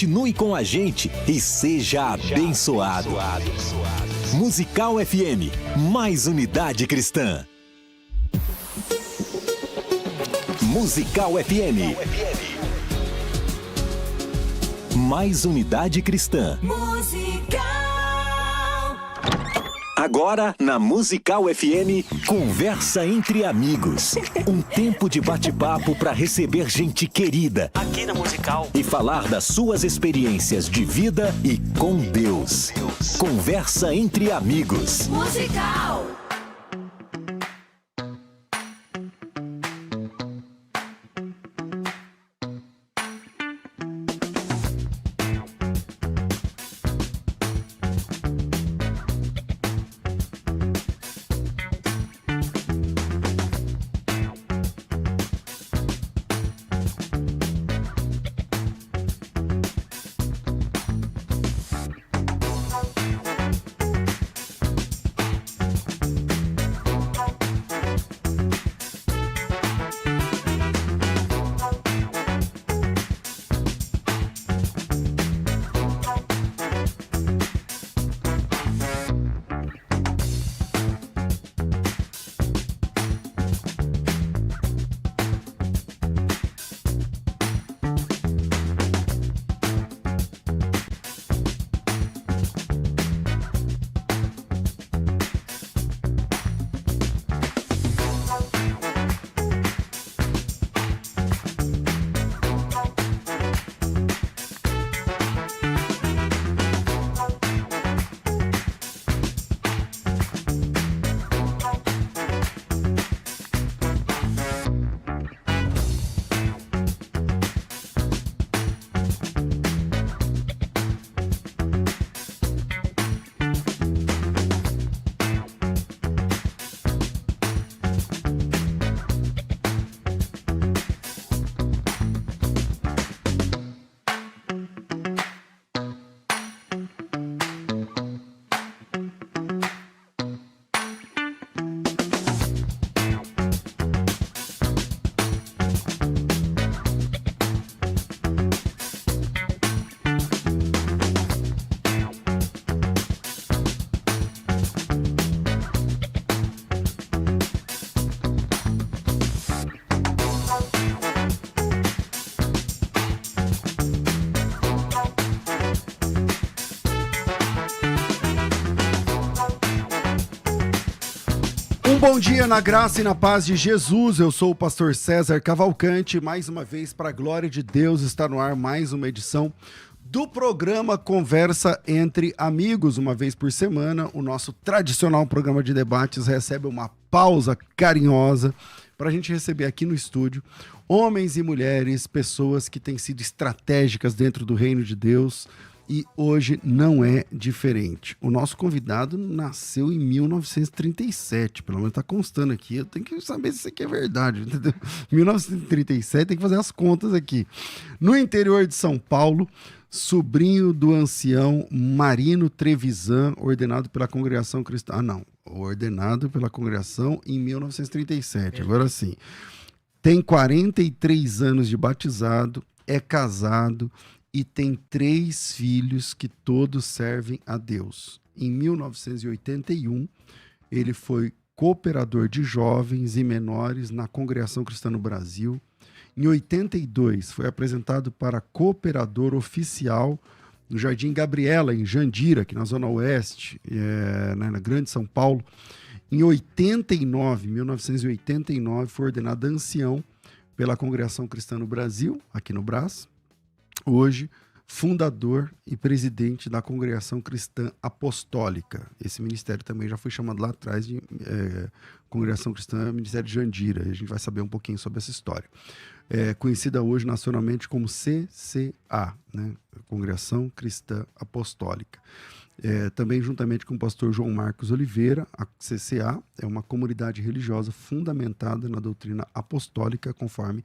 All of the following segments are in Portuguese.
Continue com a gente e seja abençoado. Musical FM, mais unidade cristã. Musical FM. Mais unidade cristã. Musical. Agora, na Musical FM, Conversa entre Amigos. Um tempo de bate-papo para receber gente querida. Aqui na Musical. E falar das suas experiências de vida e com Deus. Conversa entre Amigos. Musical. Bom dia na graça e na paz de Jesus, eu sou o pastor César Cavalcante, mais uma vez para a glória de Deus está no ar mais uma edição do programa Conversa entre Amigos. Uma vez por semana, o nosso tradicional programa de debates recebe uma pausa carinhosa para a gente receber aqui no estúdio homens e mulheres, pessoas que têm sido estratégicas dentro do reino de Deus. E hoje não é diferente. O nosso convidado nasceu em 1937, pelo menos está constando aqui. Eu tenho que saber se isso aqui é verdade, entendeu? 1937, tem que fazer as contas aqui. No interior de São Paulo, sobrinho do ancião Marino Trevisan, ordenado pela Congregação Cristã. Ordenado pela Congregação em 1937, agora sim. Tem 43 anos de batizado, é casado e tem 3 filhos que todos servem a Deus. Em 1981, ele foi cooperador de jovens e menores na Congregação Cristã no Brasil. Em 82, foi apresentado para cooperador oficial no Jardim Gabriela, em Jandira, aqui na Zona Oeste, na Grande São Paulo. Em 1989, foi ordenado ancião pela Congregação Cristã no Brasil, aqui no Brás. Hoje, fundador e presidente da Congregação Cristã Apostólica. Esse ministério também já foi chamado lá atrás de Congregação Cristã Ministério de Jandira. A gente vai saber um pouquinho sobre essa história. Conhecida hoje nacionalmente como CCA, né? Congregação Cristã Apostólica. Também juntamente com o pastor João Marcos Oliveira, a CCA é uma comunidade religiosa fundamentada na doutrina apostólica, conforme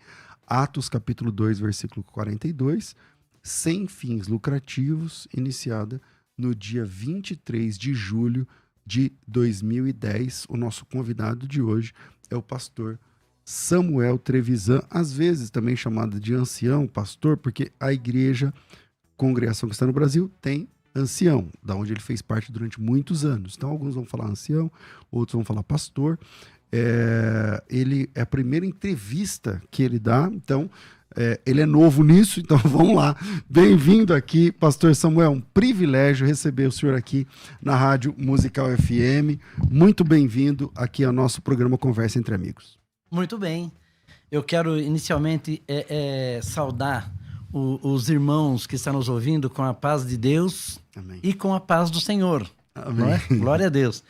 Atos capítulo 2, versículo 42, sem fins lucrativos, iniciada no dia 23 de julho de 2010. O nosso convidado de hoje é o pastor Samuel Trevisan, às vezes também chamado de ancião, pastor, porque a igreja Congregação Cristã no Brasil tem ancião, da onde ele fez parte durante muitos anos. Então, alguns vão falar ancião, outros vão falar pastor. Ele é a primeira entrevista que ele dá, então ele é novo nisso, então vamos lá. Bem-vindo aqui, pastor Samuel, um privilégio receber o senhor aqui na Rádio Musical FM. Muito bem-vindo aqui ao nosso programa Conversa Entre Amigos. Muito bem. Eu quero inicialmente saudar os irmãos que estão nos ouvindo com a paz de Deus. Amém. E com a paz do Senhor. Amém. Não é? Glória a Deus.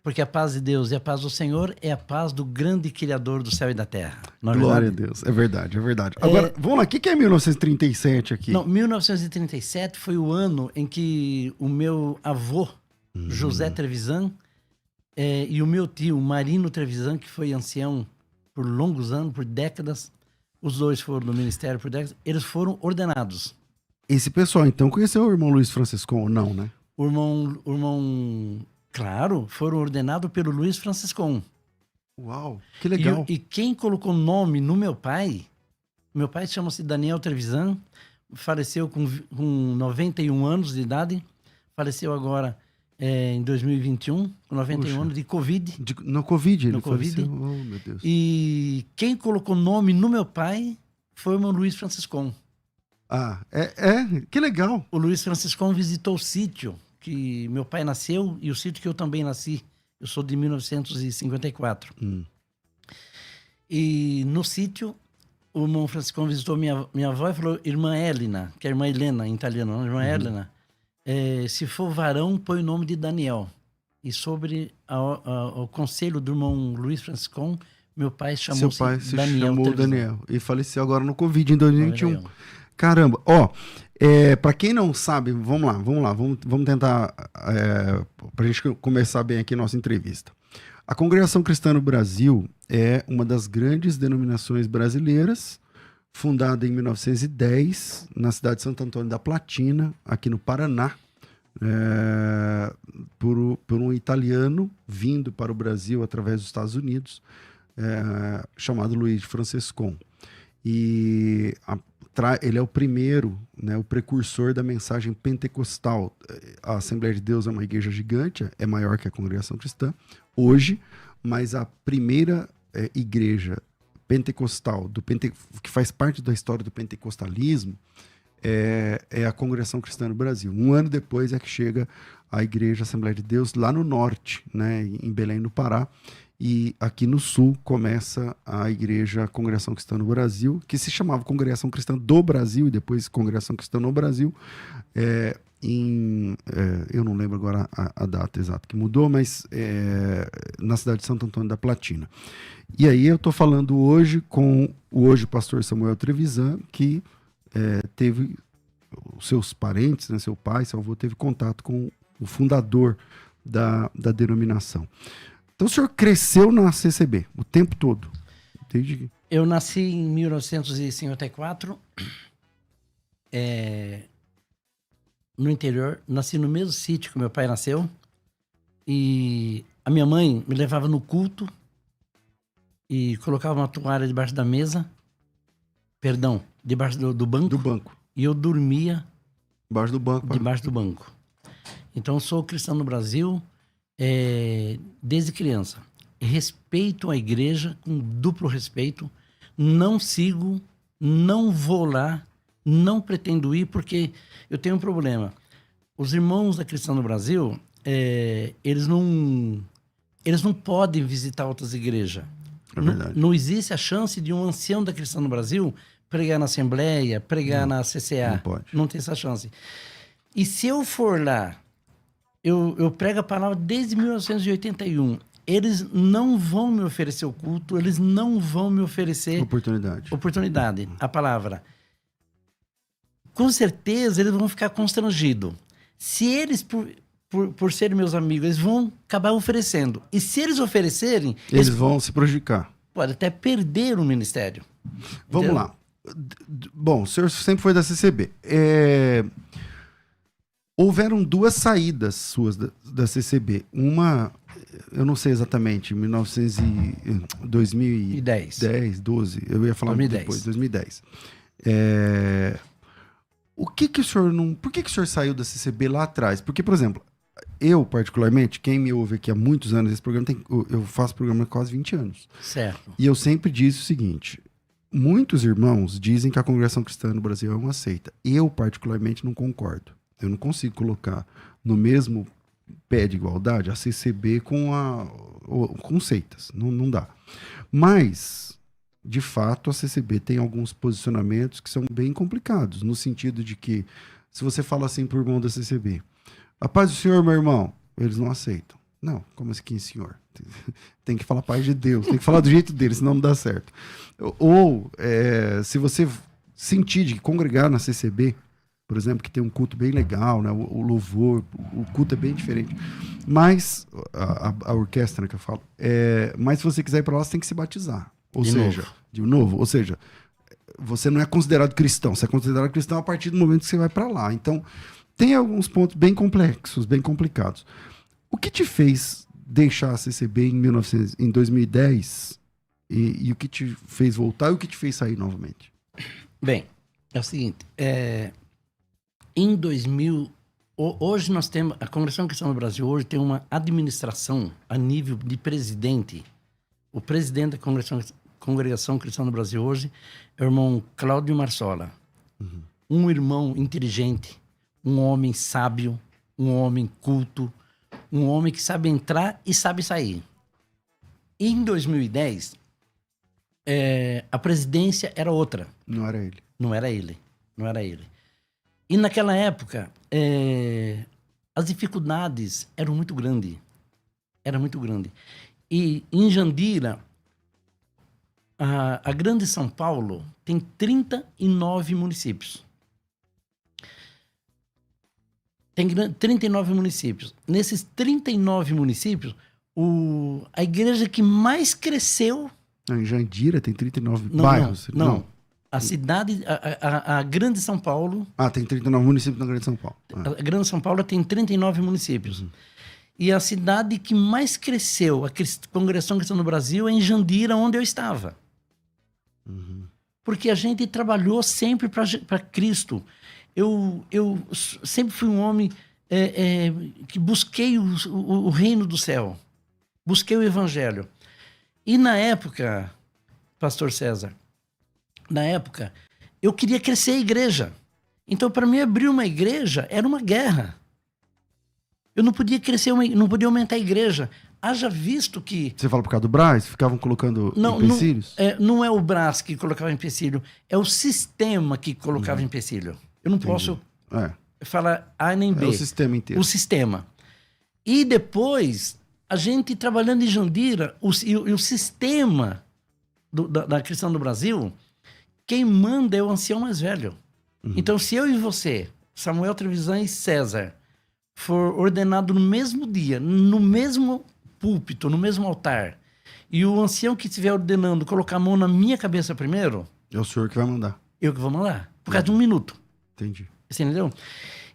Porque a paz de Deus e a paz do Senhor é a paz do grande Criador do céu e da terra. Não é Glória verdade? a Deus, é verdade, é verdade. Agora, vamos lá, o que é 1937 aqui? Não, 1937 foi o ano em que o meu avô, José Trevisan, e o meu tio, Marino Trevisan, que foi ancião por longos anos, por décadas, os dois foram no ministério por décadas, eles foram ordenados. Esse pessoal, então, conheceu o irmão Luiz Franciscon ou não, né? O irmão... Claro, foram ordenados pelo Luiz Franciscon. Uau, que legal. E quem colocou nome no meu pai chama-se Daniel Trevisan, faleceu com 91 anos de idade, faleceu agora em 2021, com 91 anos de Covid. No Covid, ele faleceu? Oh, meu Deus. E quem colocou nome no meu pai foi o irmão Luiz Franciscon. Ah, que legal. O Luiz Franciscon visitou o sítio que meu pai nasceu e o sítio que eu também nasci. Eu sou de 1954. E no sítio, o irmão Franciscão visitou minha avó e falou, irmã Helena, que é a irmã Helena em italiano, não? Irmã Helena, se for varão, põe o nome de Daniel. E sobre o conselho do irmão Luiz Franciscão, meu pai chamou-se Daniel. Seu pai se chamou Daniel e faleceu agora no Covid em 2021. Caramba, para quem não sabe, vamos tentar, para a gente começar bem aqui a nossa entrevista. A Congregação Cristã no Brasil é uma das grandes denominações brasileiras, fundada em 1910, na cidade de Santo Antônio da Platina, aqui no Paraná, por um italiano vindo para o Brasil através dos Estados Unidos, chamado Luiz Franciscon. E ele é o primeiro, né, o precursor da mensagem pentecostal. A Assembleia de Deus é uma igreja gigante, é maior que a Congregação Cristã hoje, mas a primeira igreja pentecostal, que faz parte da história do pentecostalismo, é a Congregação Cristã no Brasil. Um ano depois é que chega a Igreja Assembleia de Deus lá no norte, né, em Belém, no Pará. E aqui no sul começa a Igreja Congregação Cristã no Brasil, que se chamava Congregação Cristã do Brasil e depois Congregação Cristã no Brasil, eu não lembro agora a data exata que mudou, mas na cidade de Santo Antônio da Platina. E aí eu estou falando hoje com o pastor Samuel Trevisan, que teve os seus parentes, né, seu pai, seu avô, teve contato com o fundador da denominação. Então o senhor cresceu na CCB o tempo todo? Desde... Eu nasci em 1954, no interior. Nasci no mesmo sítio que meu pai nasceu. E a minha mãe me levava no culto e colocava uma toalha debaixo da mesa. Perdão, debaixo do banco. Do banco. E eu dormia debaixo do banco. Debaixo do banco. Então eu sou cristão no Brasil... desde criança. Respeito a igreja com duplo respeito. Não sigo, não vou lá, não pretendo ir, porque eu tenho um problema. Os irmãos da Cristã no Brasil, eles não podem visitar outras igrejas. É verdade. Não existe a chance de um ancião da Cristã no Brasil pregar na Assembleia, pregar na CCA. Não pode. Não tem essa chance. E se eu for lá, eu prego a palavra desde 1981. Eles não vão me oferecer o culto, eles não vão me oferecer... Oportunidade, a palavra. Com certeza, eles vão ficar constrangidos. Se eles, por serem meus amigos, eles vão acabar oferecendo. E se eles oferecerem... Eles vão se prejudicar. Pode até perder o ministério. Vamos lá. Bom, o senhor sempre foi da CCB. Houveram duas saídas suas da CCB. Uma, eu não sei exatamente, 2010, 12, eu ia falar 2010. depois, 2010. O que que o senhor não... Por que que o senhor saiu da CCB lá atrás? Porque, por exemplo, eu, particularmente, quem me ouve aqui há muitos anos, esse programa eu faço programa há quase 20 anos. Certo. E eu sempre disse o seguinte: muitos irmãos dizem que a congregação cristã no Brasil é uma seita. Eu, particularmente, não concordo. Eu não consigo colocar no mesmo pé de igualdade a CCB com seitas. Não dá. Mas, de fato, a CCB tem alguns posicionamentos que são bem complicados, no sentido de que, se você fala assim pro irmão da CCB, a paz do Senhor, meu irmão, eles não aceitam. Não, como assim, senhor? Tem que falar paz de Deus, tem que falar do jeito dele, senão não dá certo. Ou, se você sentir de congregar na CCB, por exemplo, que tem um culto bem legal, né? O louvor, o culto é bem diferente. Mas, a orquestra, né, que eu falo, mas se você quiser ir para lá, você tem que se batizar. De novo. Ou seja, você não é considerado cristão. Você é considerado cristão a partir do momento que você vai para lá. Então, tem alguns pontos bem complexos, bem complicados. O que te fez deixar a CCB em 2010 e o que te fez voltar e o que te fez sair novamente? Bem, é o seguinte, em 2000, hoje nós temos, a Congregação Cristã no Brasil hoje tem uma administração a nível de presidente. O presidente da Congregação Cristã no Brasil hoje é o irmão Cláudio Marsola. Uhum. Um irmão inteligente, um homem sábio, um homem culto, um homem que sabe entrar e sabe sair. Em 2010, a presidência era outra. Não era ele. Não era ele. E naquela época, as dificuldades eram muito grandes. E em Jandira, a Grande São Paulo tem 39 municípios. Tem 39 municípios. Nesses 39 municípios, a igreja que mais cresceu... Em Jandira tem 39 bairros? Não. A cidade, a Grande São Paulo... tem 39 municípios na Grande São Paulo. A Grande São Paulo tem 39 municípios. Uhum. E a cidade que mais cresceu, a Congregação Cristã no Brasil, é em Jandira, onde eu estava. Uhum. Porque a gente trabalhou sempre para Cristo. Eu sempre fui um homem que busquei o reino do céu. Busquei o evangelho. E na época, pastor César, eu queria crescer a igreja. Então, para mim, abrir uma igreja era uma guerra. Eu não podia crescer, não podia aumentar a igreja. Haja visto que... Você fala por causa do Brás? Ficavam colocando empecilhos? Não é o Brás que colocava empecilho, é o sistema que colocava empecilho. Eu não posso falar A nem B. É o sistema inteiro. O sistema. E depois, a gente trabalhando em Jandira, o sistema da Cristã do Brasil, quem manda é o ancião mais velho. Uhum. Então, se eu e você, Samuel Trevisan e César, for ordenado no mesmo dia, no mesmo púlpito, no mesmo altar, e o ancião que estiver ordenando colocar a mão na minha cabeça primeiro... É o senhor que vai mandar. Eu que vou mandar. Por causa de um minuto. Entendi. Você entendeu?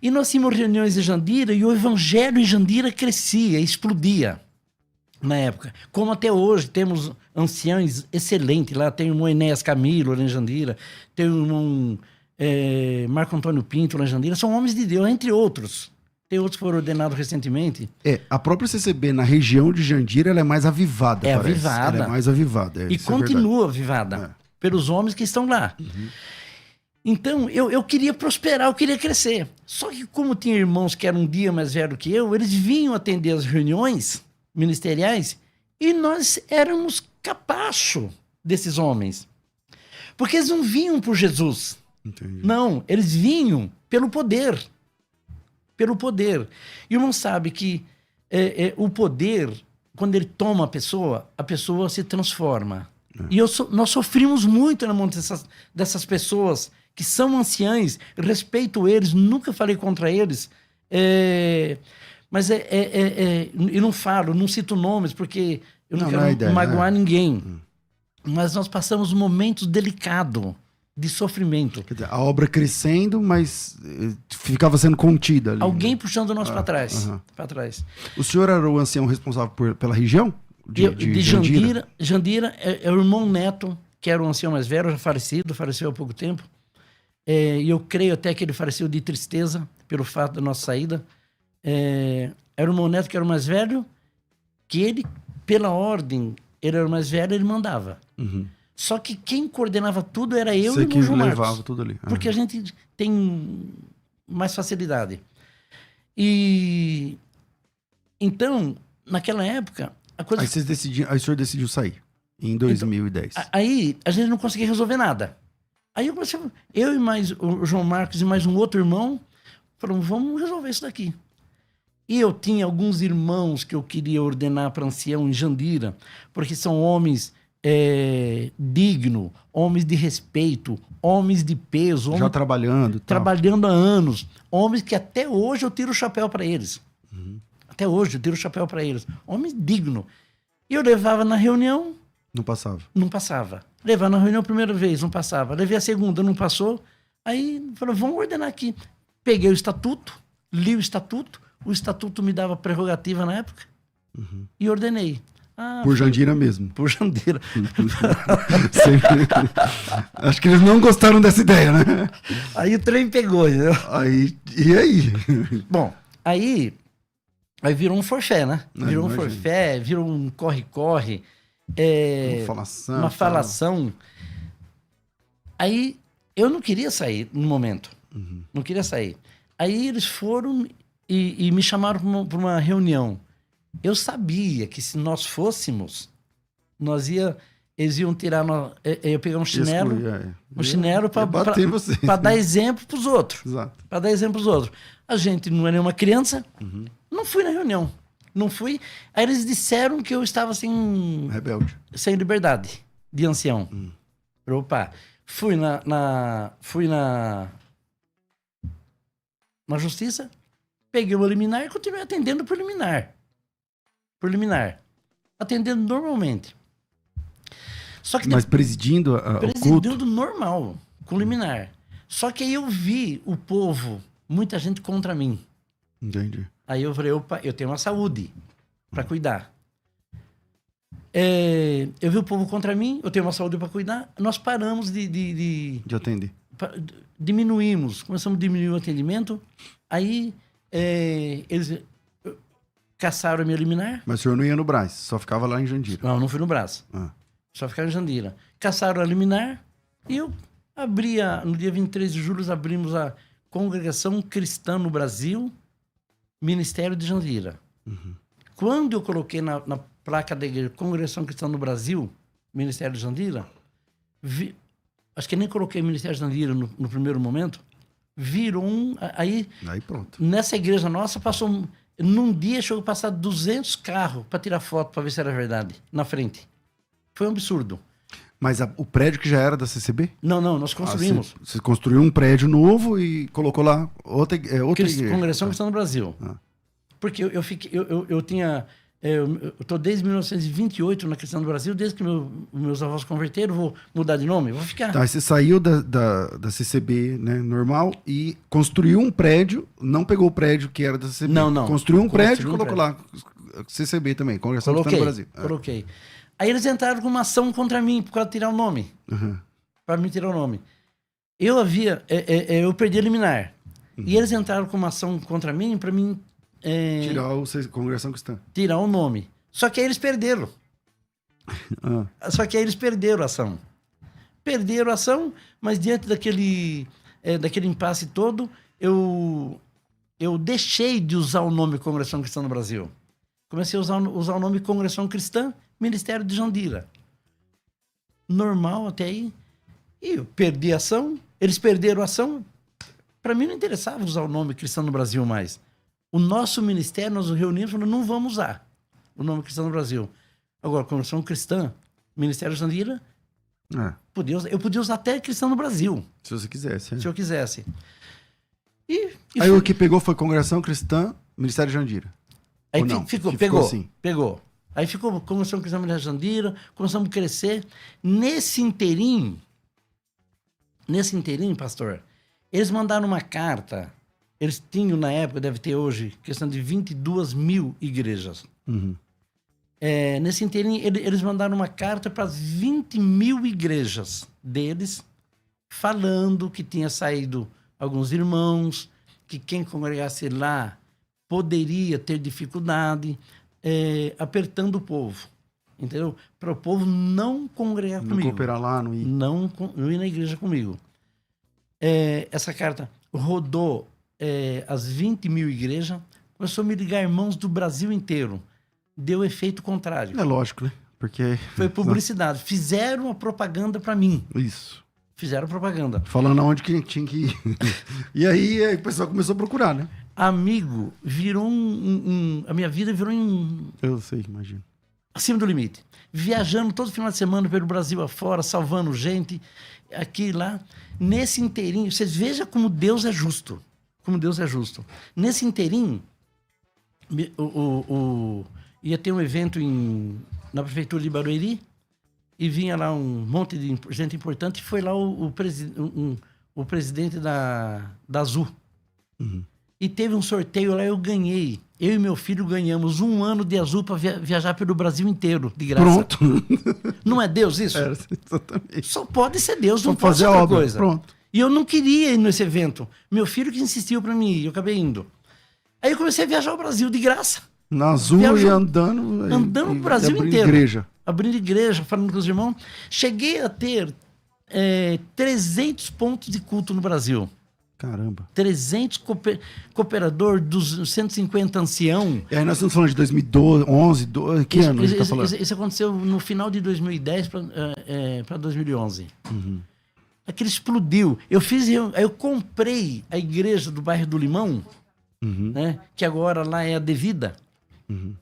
E nós tínhamos reuniões em Jandira e o evangelho em Jandira crescia, explodia na época. Como até hoje temos anciãos excelentes lá. Tem o irmão Enéas Camilo lá em Jandira, tem o irmão Marco Antônio Pinto lá em Jandira. São homens de Deus, entre outros. Tem outros que foram ordenados recentemente. A própria CCB na região de Jandira ela é mais avivada. Avivada. Ela é mais avivada. E continua avivada pelos homens que estão lá. Uhum. Então, eu queria prosperar, eu queria crescer. Só que como tinha irmãos que eram um dia mais velhos que eu, eles vinham atender as reuniões ministeriais e nós éramos capacho desses homens. Porque eles não vinham por Jesus. Entendi. Não, eles vinham pelo poder. Pelo poder. E o irmão sabe que o poder, quando ele toma a pessoa se transforma. E nós sofrimos muito na mão dessas pessoas que são anciães, respeito eles, nunca falei contra eles, mas eu não falo, não cito nomes, porque eu não quero magoar ninguém. Mas nós passamos momentos delicados de sofrimento. Quer dizer, a obra crescendo, mas ficava sendo contida ali. Alguém puxando nós para trás. Para trás. O senhor era o ancião responsável pela região? De Jandira. Jandira é o irmão Neto, que era o ancião mais velho, já faleceu há pouco tempo. E eu creio até que ele faleceu de tristeza pelo fato da nossa saída. Era o meu neto que era o mais velho, que ele, pela ordem, ele era o mais velho, ele mandava. Só que quem coordenava tudo era eu Você e o que João Marcos. levava tudo ali. Porque a gente tem mais facilidade. E então, naquela época, a coisa... Aí o senhor decidiu sair em 2010. Aí a gente não conseguia resolver nada. Aí eu comecei, eu e mais o João Marcos e mais um outro irmão, falamos, vamos resolver isso daqui. E eu tinha alguns irmãos que eu queria ordenar para ancião em Jandira, porque são homens dignos, homens de respeito, homens de peso. Já trabalhando. Trabalhando há anos. Homens que até hoje eu tiro o chapéu para eles. Até hoje eu tiro o chapéu para eles. Homens dignos. E eu levava na reunião... Não passava. Não passava. Levava na reunião a primeira vez, não passava. Levei a segunda, não passou. Aí falou, vamos ordenar aqui. Peguei o estatuto, li o estatuto me dava prerrogativa na época e ordenei. Por Jandira mesmo. Por Jandira. Acho que eles não gostaram dessa ideia, né? Aí o trem pegou, entendeu? E aí? Bom, aí virou um forfé, né? Virou um forfé, virou um corre-corre. Uma falação. Aí eu não queria sair no momento. Não queria sair. Aí eles foram e me chamaram para uma reunião. Eu sabia que se nós fôssemos, eles iam tirar, eu pegar um chinelo, para dar exemplo para os outros. Exato. Para dar exemplo para os outros. A gente não é nenhuma criança, não fui na reunião. Não fui. Aí eles disseram que eu estava rebelde. Sem liberdade de ancião. Opa. Fui na justiça, peguei o liminar e continuei atendendo por liminar. Atendendo normalmente. Só que mas presidindo o culto? Presidindo normal, com liminar. Só que aí eu vi o povo, muita gente contra mim. Entendi. Aí eu falei, opa, eu tenho uma saúde para cuidar. Eu vi o povo contra mim, eu tenho uma saúde para cuidar. Nós paramos de atender. Diminuímos, começamos a diminuir o atendimento. Aí eles caçaram a minha liminar. Mas o senhor não ia no Brás, só ficava lá em Jandira? Não fui no Brás. Só ficava em Jandira. Caçaram a liminar e eu no dia 23 de julho, abrimos a Congregação Cristã no Brasil, Ministério de Jandira. Quando eu coloquei na placa da igreja Congregação Cristã no Brasil, Ministério de Jandira, acho que nem coloquei Ministério de Jandira no primeiro momento, virou aí pronto. Nessa igreja nossa, passou... Num dia chegou a passar 200 carros para tirar foto, para ver se era verdade, na frente. Foi um absurdo. Mas o prédio que já era da CCB? Não, nós construímos. Você construiu um prédio novo e colocou lá outra igreja. Congregação Cristã no Brasil. Porque eu tinha... Eu estou desde 1928 na Cristã do Brasil, desde que meus avós converteram, vou mudar de nome, vou ficar. Tá, você saiu da CCB, né, normal, e construiu um prédio, não pegou o prédio que era da CCB. Não. Construiu um prédio e colocou lá CCB também, Congregação Cristã do Brasil. Coloquei. Aí eles entraram com uma ação contra mim, por causa de tirar o nome. Para me tirar o nome. Eu perdi a liminar. E eles entraram com uma ação contra mim, para mim... tirar a Congregação Cristã. Tirar o nome. Só que aí eles perderam. Só que aí eles perderam a ação. Perderam a ação, mas diante daquele impasse todo, eu deixei de usar o nome Congregação Cristã no Brasil. Comecei a usar o nome Congregação Cristã, Ministério de Jandira. Normal até aí. E eu perdi a ação, eles perderam a ação. Para mim não interessava usar o nome Cristão no Brasil mais. O nosso ministério, nós nos reunimos e falamos, não vamos usar o nome Cristão no Brasil. Agora, Congregação Cristã, Ministério de Jandira, eu podia usar até Cristão no Brasil. Se você quisesse. Se eu quisesse. Aí o que pegou foi Congregação Cristã, Ministério de Jandira. Aí pegou. Assim? Pegou. Aí ficou Congregação Cristã, Ministério de Jandira, começamos a crescer. Nesse inteirinho, pastor, eles mandaram uma carta. Eles tinham, na época, deve ter hoje, questão de 22 mil igrejas. Nesse inteirinho, eles mandaram uma carta para as 20 mil igrejas deles, falando que tinha saído alguns irmãos, que quem congregasse lá poderia ter dificuldade, apertando o povo, entendeu? Para o povo não congregar comigo. Não cooperar lá, não ir. Não ir na igreja comigo. Essa carta rodou as 20 mil igrejas, começou a me ligar irmãos do Brasil inteiro. Deu efeito contrário. É lógico, né? Porque... Foi publicidade. Fizeram a propaganda para mim. Isso. Fizeram propaganda. Falando aonde que tinha que ir. E aí o pessoal começou a procurar, né? Amigo, virou a minha vida virou Eu sei, imagino. acima do limite. Viajando todo final de semana pelo Brasil afora, salvando gente, aqui e lá. Nesse inteirinho, vocês vejam como Deus é justo. Como Deus é justo. Nesse inteirinho, ia ter um evento na prefeitura de Barueri, e vinha lá um monte de gente importante, e foi lá o presidente da Azul. Uhum. E teve um sorteio lá, eu ganhei. Eu e meu filho ganhamos 1 ano de Azul para viajar pelo Brasil inteiro, de graça. Pronto. Não é Deus isso? Exatamente. Só pode ser Deus, não Só pode fazer ser a outra obra. coisa. Pronto. E eu não queria ir nesse evento. Meu filho que insistiu para mim ir, eu acabei indo. Aí eu comecei a viajar o Brasil de graça. Na Azul Viajou- e andando. Andando o Brasil abrindo inteiro. igreja. Abrindo igreja, falando com os irmãos. Cheguei a ter 300 pontos de culto no Brasil. Caramba. 300 cooperador, dos 150 ancião. E aí nós estamos falando de 2012, 11, 12, que ano a gente tá falando? Isso aconteceu no final de 2010 para 2011. Uhum. Aquilo explodiu. Eu comprei a igreja do bairro do Limão, Uhum. né, que agora lá é a Devida. Uhum.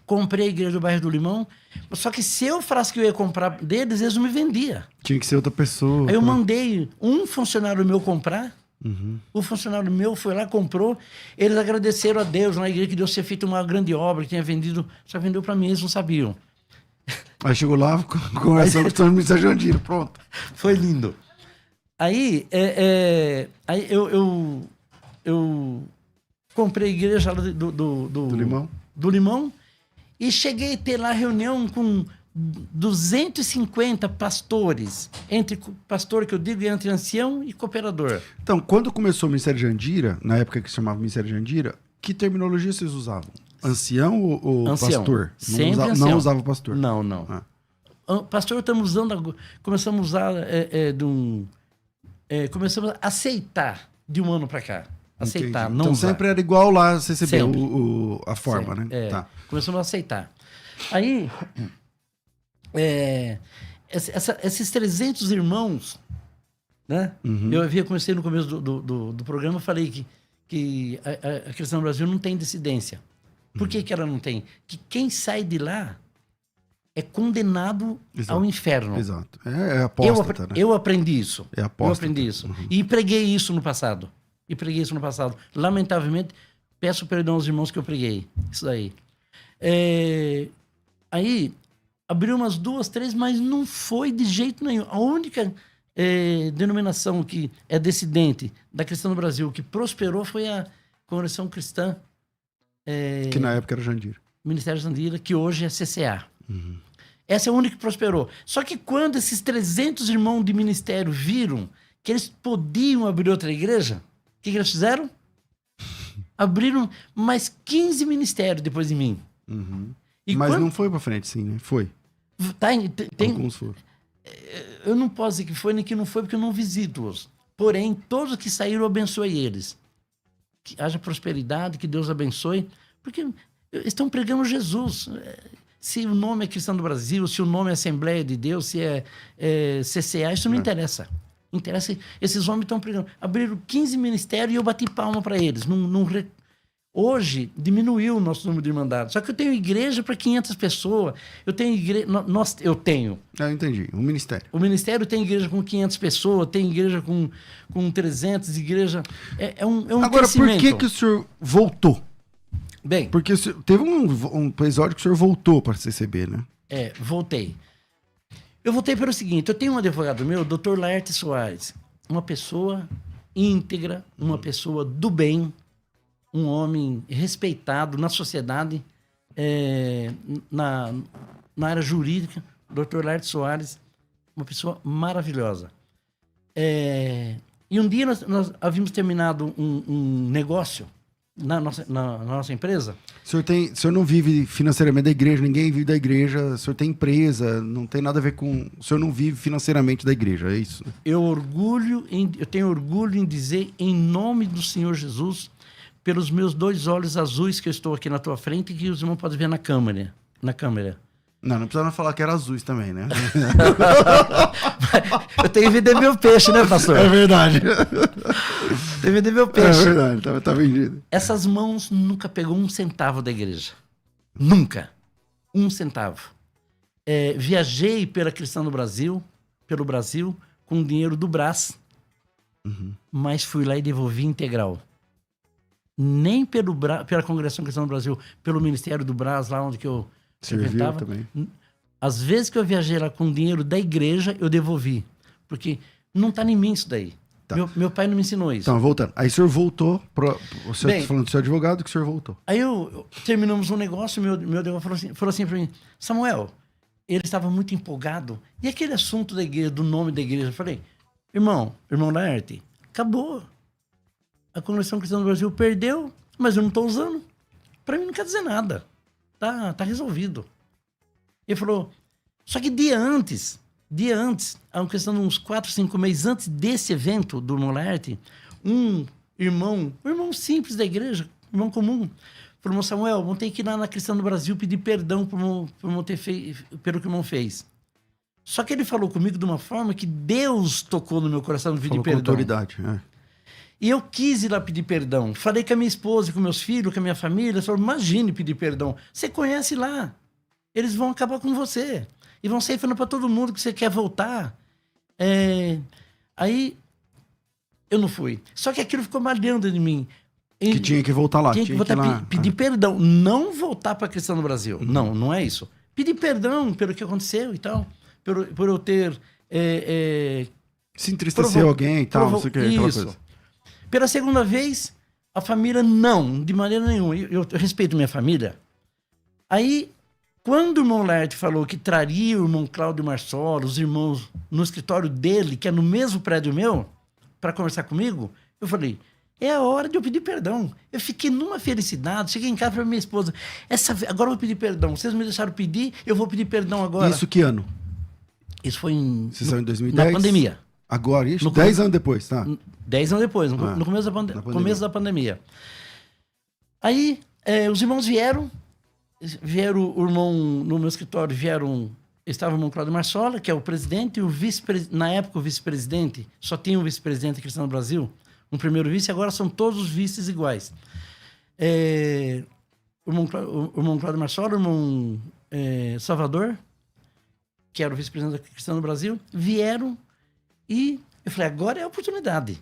Comprei a igreja do bairro do Limão, só que se eu falasse que eu ia comprar deles, eles não me vendiam. Tinha que ser outra pessoa. Aí eu pra- mandei um funcionário meu comprar. Uhum. O funcionário meu foi lá, comprou. Eles agradeceram a Deus na igreja que Deus tinha feito uma grande obra, que tinha vendido. Só vendeu para mim, eles não sabiam. Aí chegou lá, conversando com o ministro Jandira, pronto. Foi lindo. Aí, aí eu comprei a igreja lá do Limão. do Limão e cheguei a ter lá reunião com 250 pastores, entre pastor que eu digo, entre ancião e cooperador. Então, quando começou o Ministério Jandira, na época que se chamava Ministério Jandira, que terminologia vocês usavam? Ancião ou Ancião. pastor? Sempre Não ancião. usava pastor? Não, não. Ah. Pastor, estamos usando agora, começamos a usar começamos a aceitar de um ano para cá. Aceitar, Entendi. não então usar. sempre era igual lá, CCB, Sempre. a forma, Sempre. né? Tá. Começamos a aceitar. Aí, esses 300 irmãos, né? Uhum. Eu havia comecei no começo do programa, falei que a questão do Brasil não tem dissidência. Por que ela não tem? Que quem sai de lá é condenado Exato. ao inferno. Exato. É apóstata, né? Eu aprendi isso. É Eu apóstata. aprendi isso. E preguei isso no passado. Lamentavelmente, peço perdão aos irmãos que eu preguei. Isso daí. Aí, abriu umas 2, 3, mas não foi de jeito nenhum. A única denominação que é dissidente da cristã no Brasil, que prosperou, foi a Congregação Cristã Que na época era Jandira. Ministério Jandira, que hoje é CCA. Essa é a única que prosperou. Só que quando esses 300 irmãos de ministério viram que eles podiam abrir outra igreja, o que eles fizeram? Abriram mais 15 ministérios depois de mim. Uhum. E Mas quando- não foi pra frente, sim, né? Foi. tem, Alguns foram. eu não posso dizer que foi nem que não foi, porque eu não visito-os. Porém, todos que saíram, eu abençoei eles. Que haja prosperidade, que Deus abençoe, porque estão pregando Jesus. Se o nome é Cristão do Brasil, se o nome é Assembleia de Deus, se é CCA, isso não interessa. Interessa que esses homens estão pregando. Abriram 15 ministérios e eu bati palma para eles. Hoje, diminuiu o nosso número de irmandades. Só que eu tenho igreja para 500 pessoas. Eu tenho igreja... Eu tenho. Eu entendi. Um ministério. O ministério tem igreja com 500 pessoas, tem igreja com 300, igreja... É um Agora, por crescimento. que o senhor voltou? Bem, Porque o senhor, teve um episódio que o senhor voltou para CCB, né? voltei. Eu voltei pelo seguinte, eu tenho um advogado meu, o Dr. Laerte Soares, uma pessoa íntegra, uma pessoa do bem, um homem respeitado na sociedade, na área jurídica, Dr. Laerte Soares, uma pessoa maravilhosa. E um dia nós havíamos terminado um negócio na nossa empresa. O senhor não vive financeiramente da igreja, ninguém vive da igreja, o senhor tem empresa, não tem nada a ver com... O senhor não vive financeiramente da igreja, é isso? Eu tenho orgulho em dizer, em nome do Senhor Jesus, pelos meus 2 olhos azuis que eu estou aqui na tua frente, que os irmãos podem ver na câmera. Não precisa falar que era azuis também, né? Eu tenho que vender meu peixe, né, pastor? É verdade. Tenho que vender meu peixe. É verdade, tá vendido. Essas mãos nunca pegou 1 centavo da igreja. Nunca. 1 centavo. Viajei pela Cristã do Brasil, pelo Brasil, com o dinheiro do Brás, mas fui lá e devolvi integral. Nem pela Congregação Cristã do Brasil, pelo Ministério do Brás, lá onde que eu frequentava. Também. Às vezes que eu viajei lá com dinheiro da igreja, eu devolvi. Porque não está em mim isso daí. Tá. Meu pai não me ensinou isso. Então, voltando. Aí o senhor voltou, o senhor Bem, tá falando do seu advogado, que o senhor voltou. Aí terminamos um negócio, meu advogado falou assim para mim, Samuel, ele estava muito empolgado. E aquele assunto da igreja, do nome da igreja? Eu falei, irmão Laerte, acabou. A Congregação Cristã do Brasil perdeu, mas eu não estou usando. Para mim não quer dizer nada. Tá resolvido. Ele falou, só que dia antes, a questão de uns 4, 5 meses antes desse evento do irmão Laerte, um irmão simples da igreja, irmão comum, falou, Samuel, vamos ter que ir lá na Cristã do Brasil pedir perdão pelo que o irmão fez. Só que ele falou comigo de uma forma que Deus tocou no meu coração de pedir perdão. Com autoridade, E eu quis ir lá pedir perdão. Falei com a minha esposa, com meus filhos, com a minha família. Falei, imagine pedir perdão. Você conhece lá. Eles vão acabar com você. E vão sair falando para todo mundo que você quer voltar. Aí, eu não fui. Só que aquilo ficou malhando em mim. Que tinha que voltar lá. Tinha que voltar lá. Pedir perdão. Não voltar para a Cristã do Brasil. Não é isso. Pedir perdão pelo que aconteceu e tal. Por eu ter... se entristeceu alguém e tal, não sei o que. Isso. Pela segunda vez, a família não, de maneira nenhuma. Eu respeito minha família. Aí, quando o irmão Laerte falou que traria o irmão Cláudio Marsola, os irmãos, no escritório dele, que é no mesmo prédio meu, para conversar comigo, eu falei, é a hora de eu pedir perdão. Eu fiquei numa felicidade, cheguei em casa para minha esposa, agora eu vou pedir perdão. Vocês me deixaram pedir, eu vou pedir perdão agora. Isso que ano? Isso foi em 2010? Na pandemia. Agora, isso? 10 anos depois, tá? 10 anos depois, no começo da pandemia. Aí, os irmãos vieram o irmão, no meu escritório, estava o irmão Cláudio Marsola, que é o presidente, e o vice-presidente, na época o vice-presidente, só tinha um vice-presidente cristão no Brasil, um primeiro vice, agora são todos os vices iguais. O irmão Cláudio Marsola, o irmão Salvador, que era o vice-presidente da Cristã do Brasil, vieram e eu falei, agora é a oportunidade.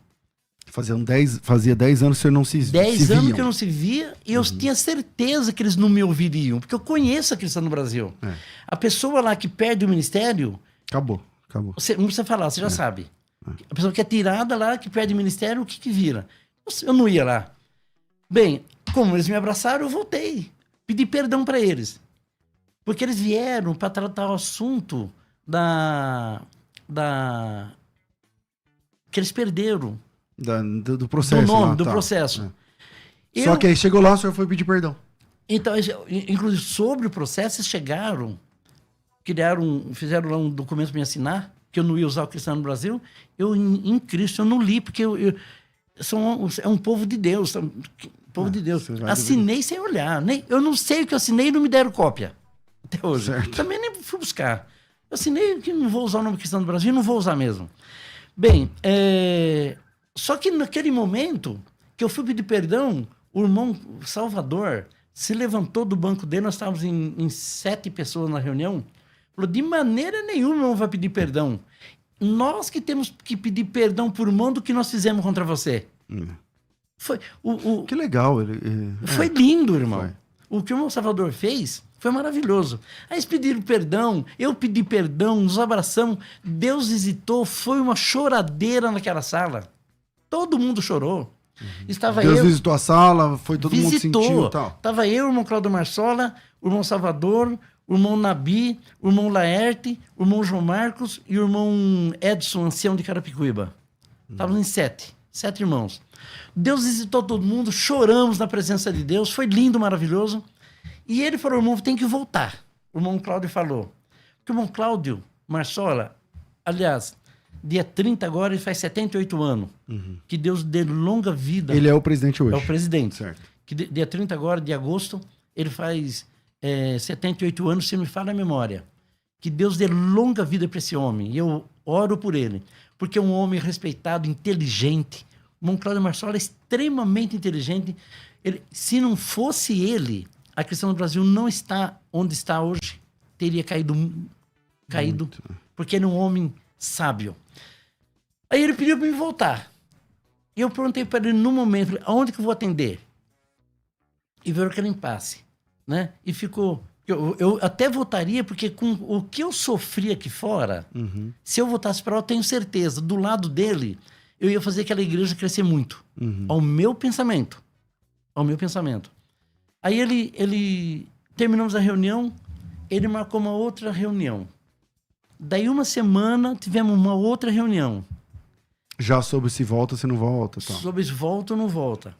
Fazia 10 anos que você não se via. 10 anos que eu não se via e eu tinha certeza que eles não me ouviriam, porque eu conheço a Cristã no Brasil. A pessoa lá que perde o ministério... Acabou. Você não precisa falar, você já sabe. A pessoa que é tirada lá, que perde o ministério, o que vira? Eu não ia lá. Bem, como eles me abraçaram, eu voltei. Pedi perdão para eles. Porque eles vieram para tratar o assunto que eles perderam. Do processo. Do nome, lá, do processo. Só que aí chegou lá, o senhor foi pedir perdão. Então, inclusive, sobre o processo, eles chegaram, fizeram lá um documento para me assinar, que eu não ia usar o Cristão no Brasil. Eu, em Cristo, eu não li, porque é um povo de Deus. Povo de Deus. Assinei sem olhar. Eu não sei o que eu assinei e não me deram cópia. Até hoje. Certo. Também nem fui buscar. Eu assinei que não vou usar o nome Cristão do Brasil e não vou usar mesmo. Bem, só que naquele momento que eu fui pedir perdão, o irmão Salvador se levantou do banco dele, nós estávamos em 7 pessoas na reunião, falou, de maneira nenhuma não vai pedir perdão. Nós que temos que pedir perdão por mão do que nós fizemos contra você. Foi, que legal. Foi lindo, irmão. Foi. O que o irmão Salvador fez foi maravilhoso. Aí eles pediram perdão, eu pedi perdão, nos abraçamos. Deus visitou, foi uma choradeira naquela sala. Todo mundo chorou. Deus visitou a sala, foi todo mundo sentiu e tal. Estava eu, o irmão Cláudio Marsola, o irmão Salvador, o irmão Nabi, o irmão Laerte, o irmão João Marcos e o irmão Edson, ancião de Carapicuíba. Estávamos em 7 irmãos. Deus visitou todo mundo, choramos na presença de Deus, foi lindo, maravilhoso. E ele falou, irmão, tem que voltar. O irmão Cláudio falou. Porque o irmão Cláudio Marsola, aliás, dia 30 agora, ele faz 78 anos. Que Deus dê longa vida. Ele é o presidente hoje. É o presidente. Certo. Que dia 30 agora, de agosto, ele faz 78 anos, se me falha a memória. Que Deus dê longa vida para esse homem. E eu oro por ele. Porque é um homem respeitado, inteligente. O irmão Cláudio Marsola é extremamente inteligente. Se não fosse ele, a questão do Brasil não está onde está hoje. Teria caído. Porque ele é um homem sábio. Aí ele pediu para me voltar. E eu perguntei para ele no momento, aonde que eu vou atender? E veio aquele impasse, né? E ficou... Eu até votaria, porque com o que eu sofri aqui fora, se eu votasse para lá, eu tenho certeza, do lado dele, eu ia fazer aquela igreja crescer muito. Ao meu pensamento. Aí ele terminamos a reunião, ele marcou uma outra reunião. Daí uma semana, tivemos uma outra reunião. Já sobre se volta, se não volta. Tá. Sobre se volta ou não volta.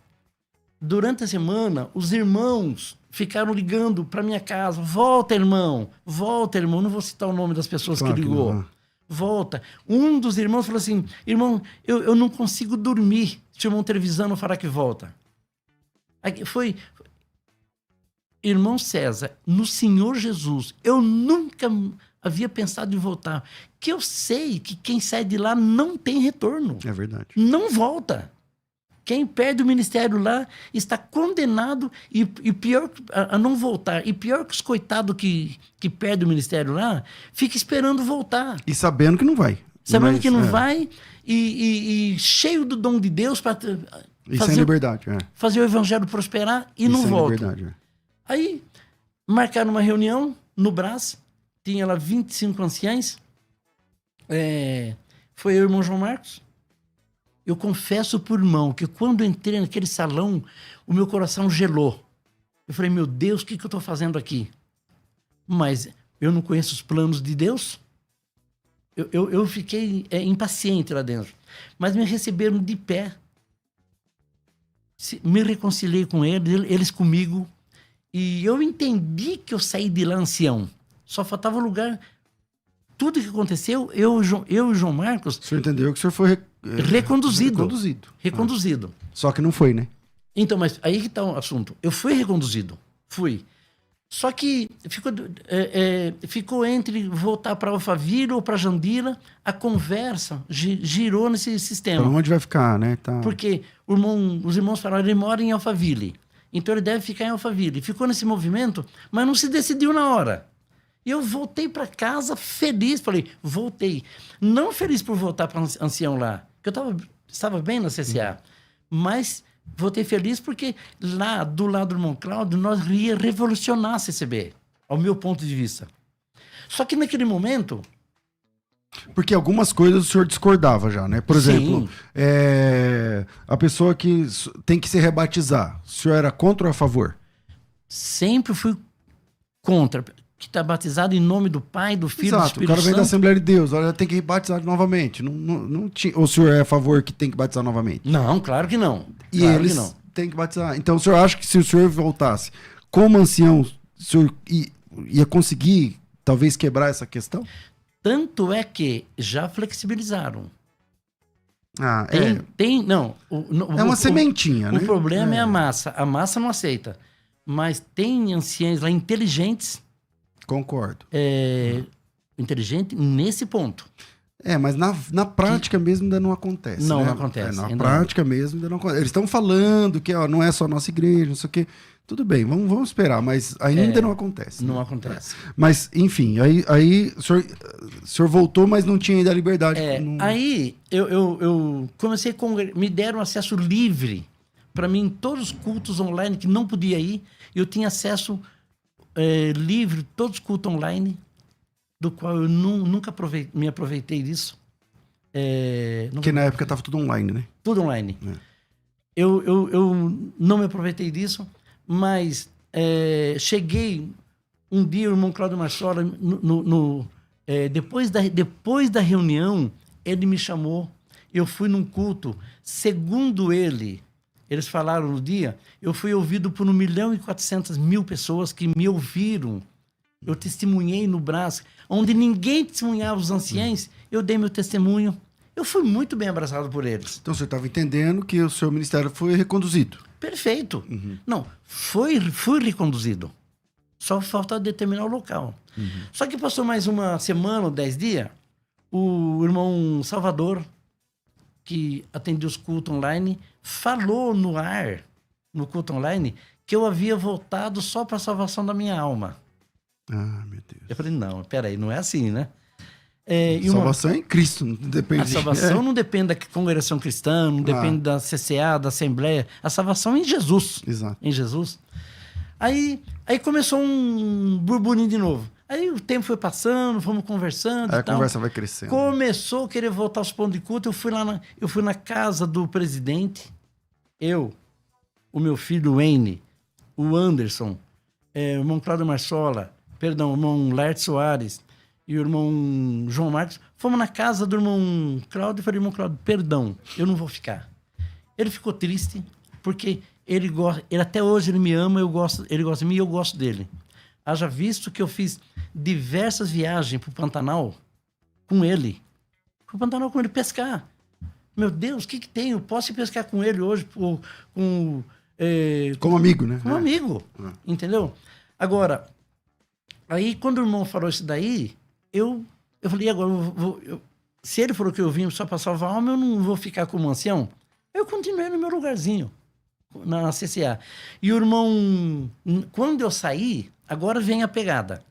Durante a semana, os irmãos ficaram ligando para minha casa. Volta, irmão. Não vou citar o nome das pessoas que ligou. Não. Volta. Um dos irmãos falou assim, irmão, eu não consigo dormir se o irmão Trevisano falar que volta. Foi... Irmão César, no Senhor Jesus, eu nunca havia pensado em voltar. Que eu sei que quem sai de lá não tem retorno. É verdade. Não volta. Quem perde o ministério lá está condenado e pior a não voltar. E pior que os coitados que perdem o ministério lá, fica esperando voltar. E sabendo que não vai. Sabendo que não vai e cheio do dom de Deus para sem liberdade. Fazer o evangelho prosperar e não sem volta. Liberdade, Aí marcaram uma reunião no Brás, tinha lá 25 anciães, foi eu e o irmão João Marcos. Eu confesso por irmão que quando entrei naquele salão, o meu coração gelou. Eu falei, meu Deus, o que eu estou fazendo aqui? Mas eu não conheço os planos de Deus. Eu fiquei impaciente lá dentro. Mas me receberam de pé. Me reconciliei com eles comigo. E eu entendi que eu saí de lá ancião. Só faltava lugar. Tudo que aconteceu, eu e o João Marcos... O senhor entendeu que o senhor foi reconduzido. Só que não foi, né? Então, mas aí que está o assunto. Eu fui reconduzido. Fui. Só que ficou entre voltar para Alphaville ou para Jandira. A conversa girou nesse sistema. Para onde vai ficar, né? Tá. Porque os irmãos falaram, ele mora em Alphaville. Então ele deve ficar em Alphaville. Ficou nesse movimento, mas não se decidiu na hora. E eu voltei para casa feliz. Falei, voltei. Não feliz por voltar para ancião lá. Que eu estava bem na CCA. Mas voltei feliz porque lá, do lado do irmão Cláudio, nós ia revolucionar a CCB. Ao meu ponto de vista. Só que naquele momento... Porque algumas coisas o senhor discordava já, né? Por exemplo, a pessoa que tem que se rebatizar, o senhor era contra ou a favor? Sempre fui contra. Que está batizado em nome do Pai, do Filho e do Espírito Santo. O cara vem da Assembleia de Deus, olha, tem que batizar novamente. Não tinha... Ou o senhor é a favor que tem que batizar novamente? Não, claro que não. E eles têm que batizar. Então o senhor acha que se o senhor voltasse como ancião, o senhor ia conseguir talvez quebrar essa questão? Tanto é que já flexibilizaram. Não. É uma sementinha, né? O problema é a massa. A massa não aceita. Mas tem anciães lá inteligentes. Concordo. Inteligente nesse ponto. Mas na prática mesmo ainda não acontece. Não, né? não acontece. Na prática mesmo ainda não acontece. Eles estão falando que não é só a nossa igreja, não sei o quê. Tudo bem, vamos esperar, mas ainda não acontece. Não né? acontece. Mas, enfim, aí o senhor voltou, mas não tinha ainda a liberdade. Aí eu comecei me deram acesso livre para mim em todos os cultos online que não podia ir. Eu tinha acesso livre a todos os cultos online, do qual eu nunca me aproveitei disso. Porque na época estava tudo online, né? Tudo online. Eu não me aproveitei disso. Mas cheguei um dia, o irmão Cláudio Marsola, depois da reunião, ele me chamou eu fui num culto, segundo eles falaram no dia, eu fui ouvido por 1.400.000 pessoas que me ouviram. Eu testemunhei no Brás, onde ninguém testemunhava os anciães, eu dei meu testemunho. Eu fui muito bem abraçado por eles. Então você estava entendendo que o seu ministério foi reconduzido. Perfeito. Não, fui reconduzido. Só falta determinar o local. Só que passou mais uma semana ou 10 dias, o irmão Salvador, que atendia os cultos online, falou no ar, no culto online, que eu havia voltado só para a salvação da minha alma. Ah, meu Deus. Eu falei, não, peraí, não é assim, né? Salvação é em Cristo, não depende. A salvação não depende da congregação cristã, não depende da CCA, da Assembleia. A salvação é em Jesus. Exato. Em Jesus. Aí começou um burburinho de novo. Aí o tempo foi passando, fomos conversando. Aí e a tal. conversa vai crescendo. Começou a querer voltar aos pontos de culto. Eu fui na casa do presidente. O meu filho Wayne, o Anderson, o irmão Cláudio Marsola, o irmão Laerte Soares e o irmão João Marcos. Fomos na casa do irmão Cláudio e falei, irmão Cláudio, perdão, eu não vou ficar. Ele ficou triste porque ele até hoje ele me ama, ele gosta de mim e eu gosto dele. Haja visto que eu fiz diversas viagens para o Pantanal com ele. Para o Pantanal com ele pescar. Meu Deus, o que tem? Eu posso ir pescar com ele hoje como amigo, né? Como amigo, entendeu? Agora, aí quando o irmão falou isso daí, eu falei, agora se ele falou que eu vim só para salvar a alma, eu não vou ficar como ancião. Eu continuei no meu lugarzinho, na CCA. E o irmão, quando eu saí, agora vem a pegada.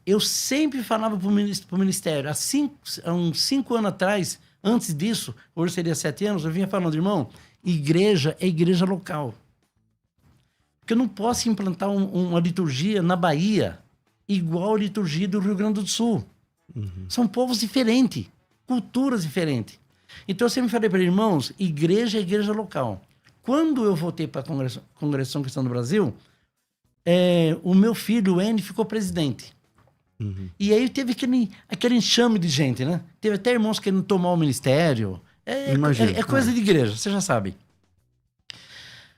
Eu sempre falava para o ministério, há uns 5 anos atrás, antes disso, hoje seria 7 anos, eu vinha falando, irmão, igreja é igreja local. Porque eu não posso implantar uma liturgia na Bahia igual a liturgia do Rio Grande do Sul. São povos diferentes, culturas diferentes. Então eu sempre falei para irmãos, igreja é igreja local. Quando eu voltei para a Congregação Cristã do Brasil, o meu filho, o N, ficou presidente. E aí teve aquele enxame de gente, né? Teve até irmãos querendo tomar o ministério. É coisa de igreja, você já sabe.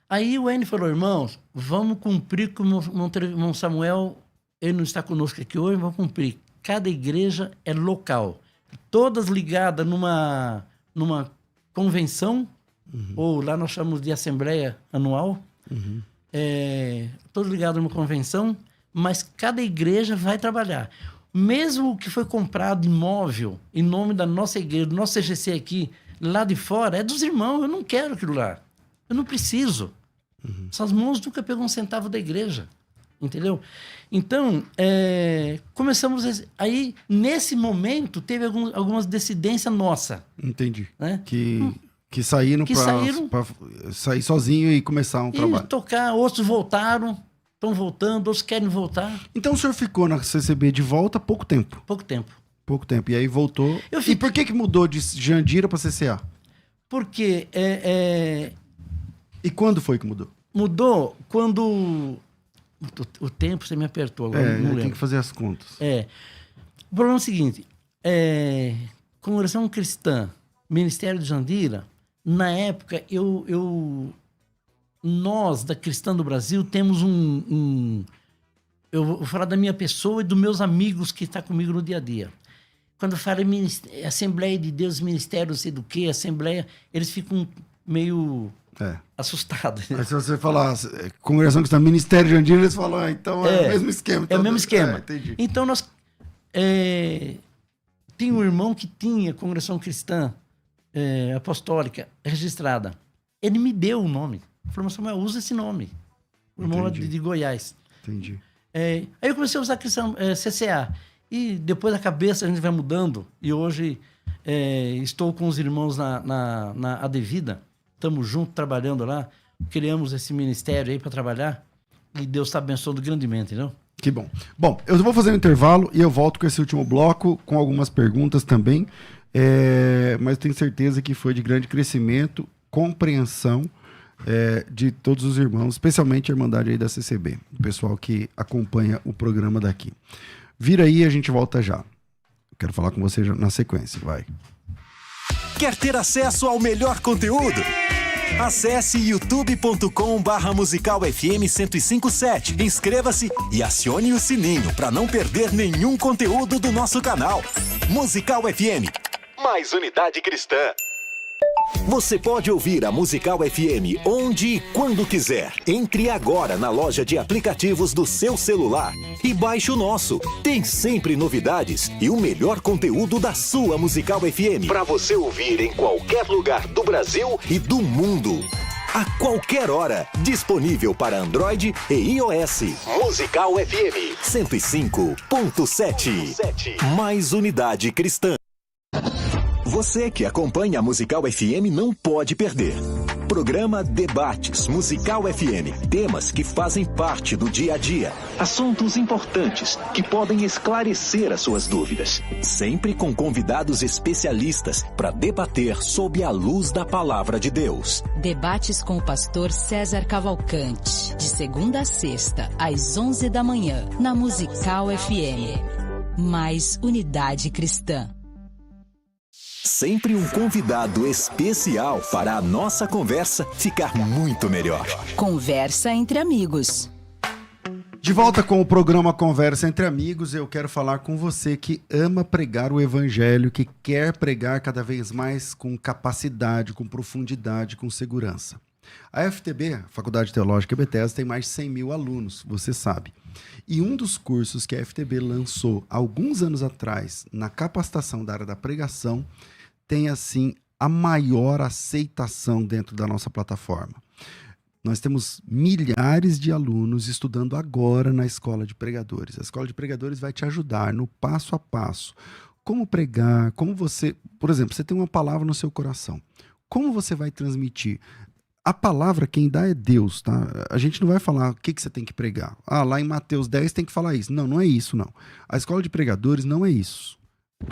Aí o N falou, irmãos, vamos cumprir com o irmão Samuel, ele não está conosco aqui hoje, vamos cumprir. Cada igreja é local. Todas ligadas numa convenção, ou lá nós chamamos de assembleia anual, todos ligados numa convenção, mas cada igreja vai trabalhar. Mesmo o que foi comprado imóvel em nome da nossa igreja, do nosso CGC aqui, lá de fora, é dos irmãos, eu não quero aquilo lá. Eu não preciso. Essas mãos nunca pegam um centavo da igreja. Entendeu? Então, começamos... Aí, nesse momento, teve algumas dissidências nossas. Entendi. Né? Que saíram para sair sozinho e começar um trabalho. Tocar, outros voltaram, estão voltando, outros querem voltar. Então o senhor ficou na CCB de volta há pouco tempo? Pouco tempo. Pouco tempo. E aí voltou. E por que mudou de Jandira para CCA? Porque... E quando foi que mudou? Mudou quando... O tempo você me apertou agora, não lembro. Tem que fazer as contas. O problema é o seguinte, Congregação Cristã, Ministério de Jandira, na época, nós da Cristã do Brasil temos eu vou falar da minha pessoa e dos meus amigos que estão comigo no dia a dia. Quando eu falo Assembleia de Deus, Ministério, não sei do que, Assembleia, eles ficam meio... assustado. Mas se você falar Congregação Cristã, Ministério de Jandira, eles falam, então é o mesmo esquema. É o mesmo esquema. Entendi. Então, nós... Tinha um irmão que tinha Congregação Cristã Apostólica registrada. Ele me deu o nome. Falou, mas Samuel, usa esse nome. O irmão lá de Goiás. Entendi. Aí eu comecei a usar CCA. E depois a cabeça a gente vai mudando. E hoje estou com os irmãos na Adevida. Estamos juntos trabalhando lá, criamos esse ministério aí para trabalhar e Deus está abençoando grandemente, não? Que bom. Bom, eu vou fazer um intervalo e eu volto com esse último bloco, com algumas perguntas também, mas tenho certeza que foi de grande crescimento, compreensão de todos os irmãos, especialmente a Irmandade aí da CCB, o pessoal que acompanha o programa daqui. Vira aí e a gente volta já. Quero falar com você na sequência, vai. Quer ter acesso ao melhor conteúdo? Acesse youtube.com/Musical FM 1057. Inscreva-se e acione o sininho para não perder nenhum conteúdo do nosso canal. Musical FM, mais unidade cristã. Você pode ouvir a Musical FM onde e quando quiser. Entre agora na loja de aplicativos do seu celular e baixe o nosso. Tem sempre novidades e o melhor conteúdo da sua Musical FM para você ouvir em qualquer lugar do Brasil e do mundo. A qualquer hora, disponível para Android e iOS. Musical FM 105.7. Mais unidade cristã. Você que acompanha a Musical FM não pode perder. Programa Debates Musical FM. Temas que fazem parte do dia a dia. Assuntos importantes que podem esclarecer as suas dúvidas. Sempre com convidados especialistas para debater sob a luz da palavra de Deus. Debates com o pastor César Cavalcante. De segunda a sexta, às 11 da manhã, na Musical FM. Mais unidade cristã. Sempre um convidado especial para a nossa conversa ficar muito melhor. Conversa entre amigos. De volta com o programa Conversa Entre Amigos, eu quero falar com você que ama pregar o evangelho, que quer pregar cada vez mais com capacidade, com profundidade, com segurança. A FTB, a Faculdade Teológica Bethesda, tem mais de 100 mil alunos, você sabe. E um dos cursos que a FTB lançou alguns anos atrás, na capacitação da área da pregação, tem, assim, a maior aceitação dentro da nossa plataforma. Nós temos milhares de alunos estudando agora na Escola de Pregadores. A Escola de Pregadores vai te ajudar no passo a passo. Como pregar, como você... Por exemplo, você tem uma palavra no seu coração. Como você vai transmitir? A palavra quem dá é Deus, tá? A gente não vai falar o que você tem que pregar. Ah, lá em Mateus 10 tem que falar isso. Não, não é isso, não. A Escola de Pregadores não é isso.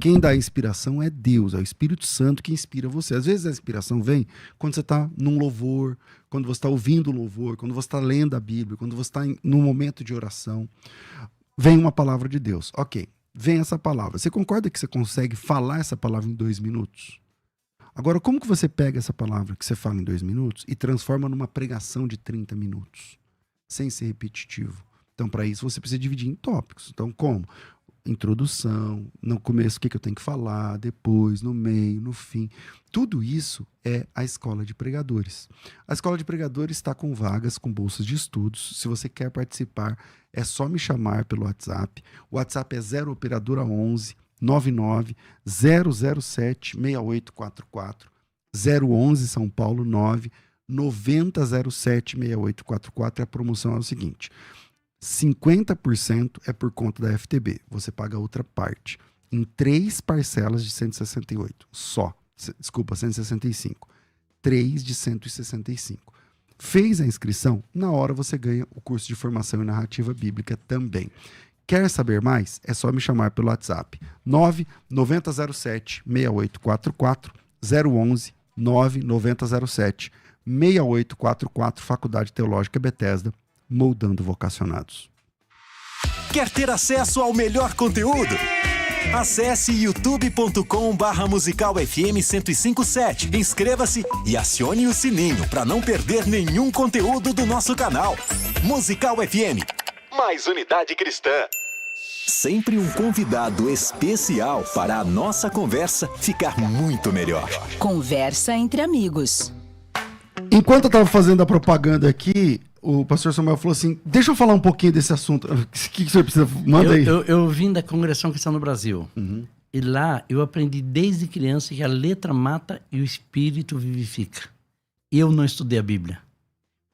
Quem dá a inspiração é Deus, é o Espírito Santo que inspira você. Às vezes a inspiração vem quando você está num louvor, quando você está ouvindo o louvor, quando você está lendo a Bíblia, quando você está num momento de oração. Vem uma palavra de Deus. Ok, vem essa palavra. Você concorda que você consegue falar essa palavra em 2 minutos? Agora, como que você pega essa palavra que você fala em 2 minutos e transforma numa pregação de 30 minutos? Sem ser repetitivo. Então, para isso, você precisa dividir em tópicos. Então, como? Introdução, no começo o que eu tenho que falar, depois, no meio, no fim. Tudo isso é a Escola de Pregadores. A Escola de Pregadores está com vagas, com bolsas de estudos. Se você quer participar, é só me chamar pelo WhatsApp. O WhatsApp é 0 operadora 11 99 007 6844 011 São Paulo 9 9007 6844. A promoção é o seguinte: 50% é por conta da FTB. Você paga outra parte em 3 parcelas de 168. Só. Desculpa, 165. 3 de 165. Fez a inscrição? Na hora você ganha o curso de formação em narrativa bíblica também. Quer saber mais? É só me chamar pelo WhatsApp. 99007 6844 011 99007 6844. Faculdade Teológica Bethesda, moldando vocacionados. Quer ter acesso ao melhor conteúdo? Acesse youtube.com/Musical FM 1057. Inscreva-se e acione o sininho para não perder nenhum conteúdo do nosso canal. Musical FM, mais unidade cristã. Sempre um convidado especial para a nossa conversa ficar muito melhor. Conversa entre amigos. Enquanto eu estava fazendo a propaganda aqui, o pastor Samuel falou assim: deixa eu falar um pouquinho desse assunto. O que o senhor precisa? Manda aí. Eu vim da Congregação Cristã no Brasil. Uhum. E lá eu aprendi desde criança que a letra mata e o espírito vivifica. Eu não estudei a Bíblia.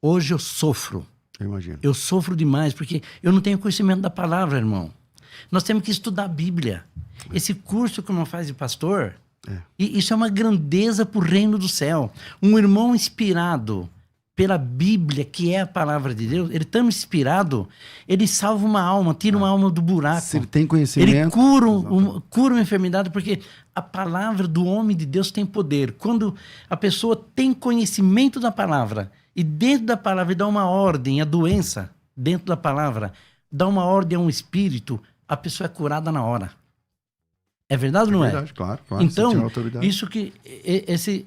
Hoje eu sofro. Eu imagino. Eu sofro demais porque eu não tenho conhecimento da palavra, irmão. Nós temos que estudar a Bíblia. Esse curso que não faz de pastor, isso é uma grandeza para o reino do céu. Um irmão inspirado pela Bíblia, que é a palavra de Deus, ele tão inspirado, ele salva uma alma, tira uma alma do buraco. Se ele tem conhecimento... Ele cura uma enfermidade, porque a palavra do homem de Deus tem poder. Quando a pessoa tem conhecimento da palavra, e dentro da palavra dá uma ordem à doença, dentro da palavra, dá uma ordem a um espírito, a pessoa é curada na hora. É verdade ou não é? Verdade, claro. Você tinha Então, autoridade. isso que... Esse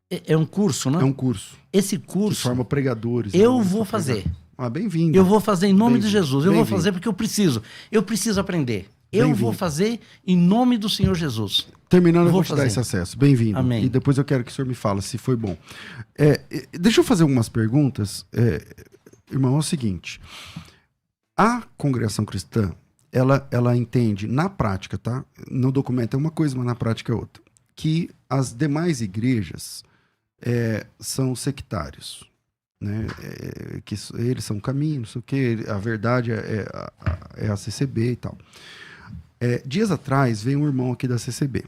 é um curso, né? É um curso Esse que curso forma pregadores. eu né? vou fazer. Bem-vindo. Eu vou fazer em nome de Bem-vindo. Jesus. Eu vou Bem-vindo. fazer porque eu preciso. Eu preciso aprender. Eu Bem-vindo. vou fazer em nome do Senhor Jesus. Terminando, eu Vou vou te dar fazer. esse acesso. Bem-vindo. Amém. E depois eu quero que o senhor me fale se foi bom. Deixa eu fazer algumas perguntas. Irmão, é o seguinte. A congregação cristã, ela entende na prática, tá? No documento é uma coisa, mas na prática é outra. Que as demais igrejas são sectários. Né? Que eles são o caminho, não sei o quê. A verdade é a CCB e tal. Dias atrás veio um irmão aqui da CCB.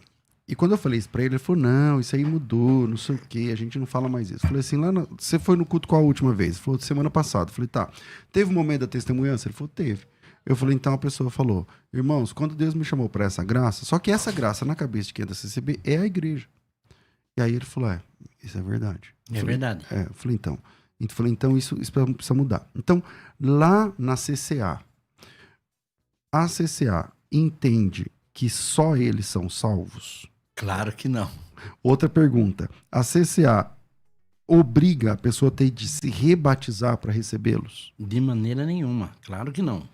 E quando eu falei isso pra ele falou, não, isso aí mudou, não sei o quê, a gente não fala mais isso. Eu falei assim, você foi no culto qual a última vez? Ele falou, semana passada. Eu falei, tá. Teve um momento da testemunhança? Ele falou, teve. Eu falei, então a pessoa falou, irmãos, quando Deus me chamou pra essa graça, só que essa graça na cabeça de quem é da CCB é a igreja. E aí ele falou, isso é verdade. Verdade. Eu falei, então. Eu falei, então isso precisa mudar. Então, lá na CCA, a CCA entende que só eles são salvos? Claro que não. Outra pergunta. A CCA obriga a pessoa a ter de se rebatizar para recebê-los? De maneira nenhuma. Claro que não.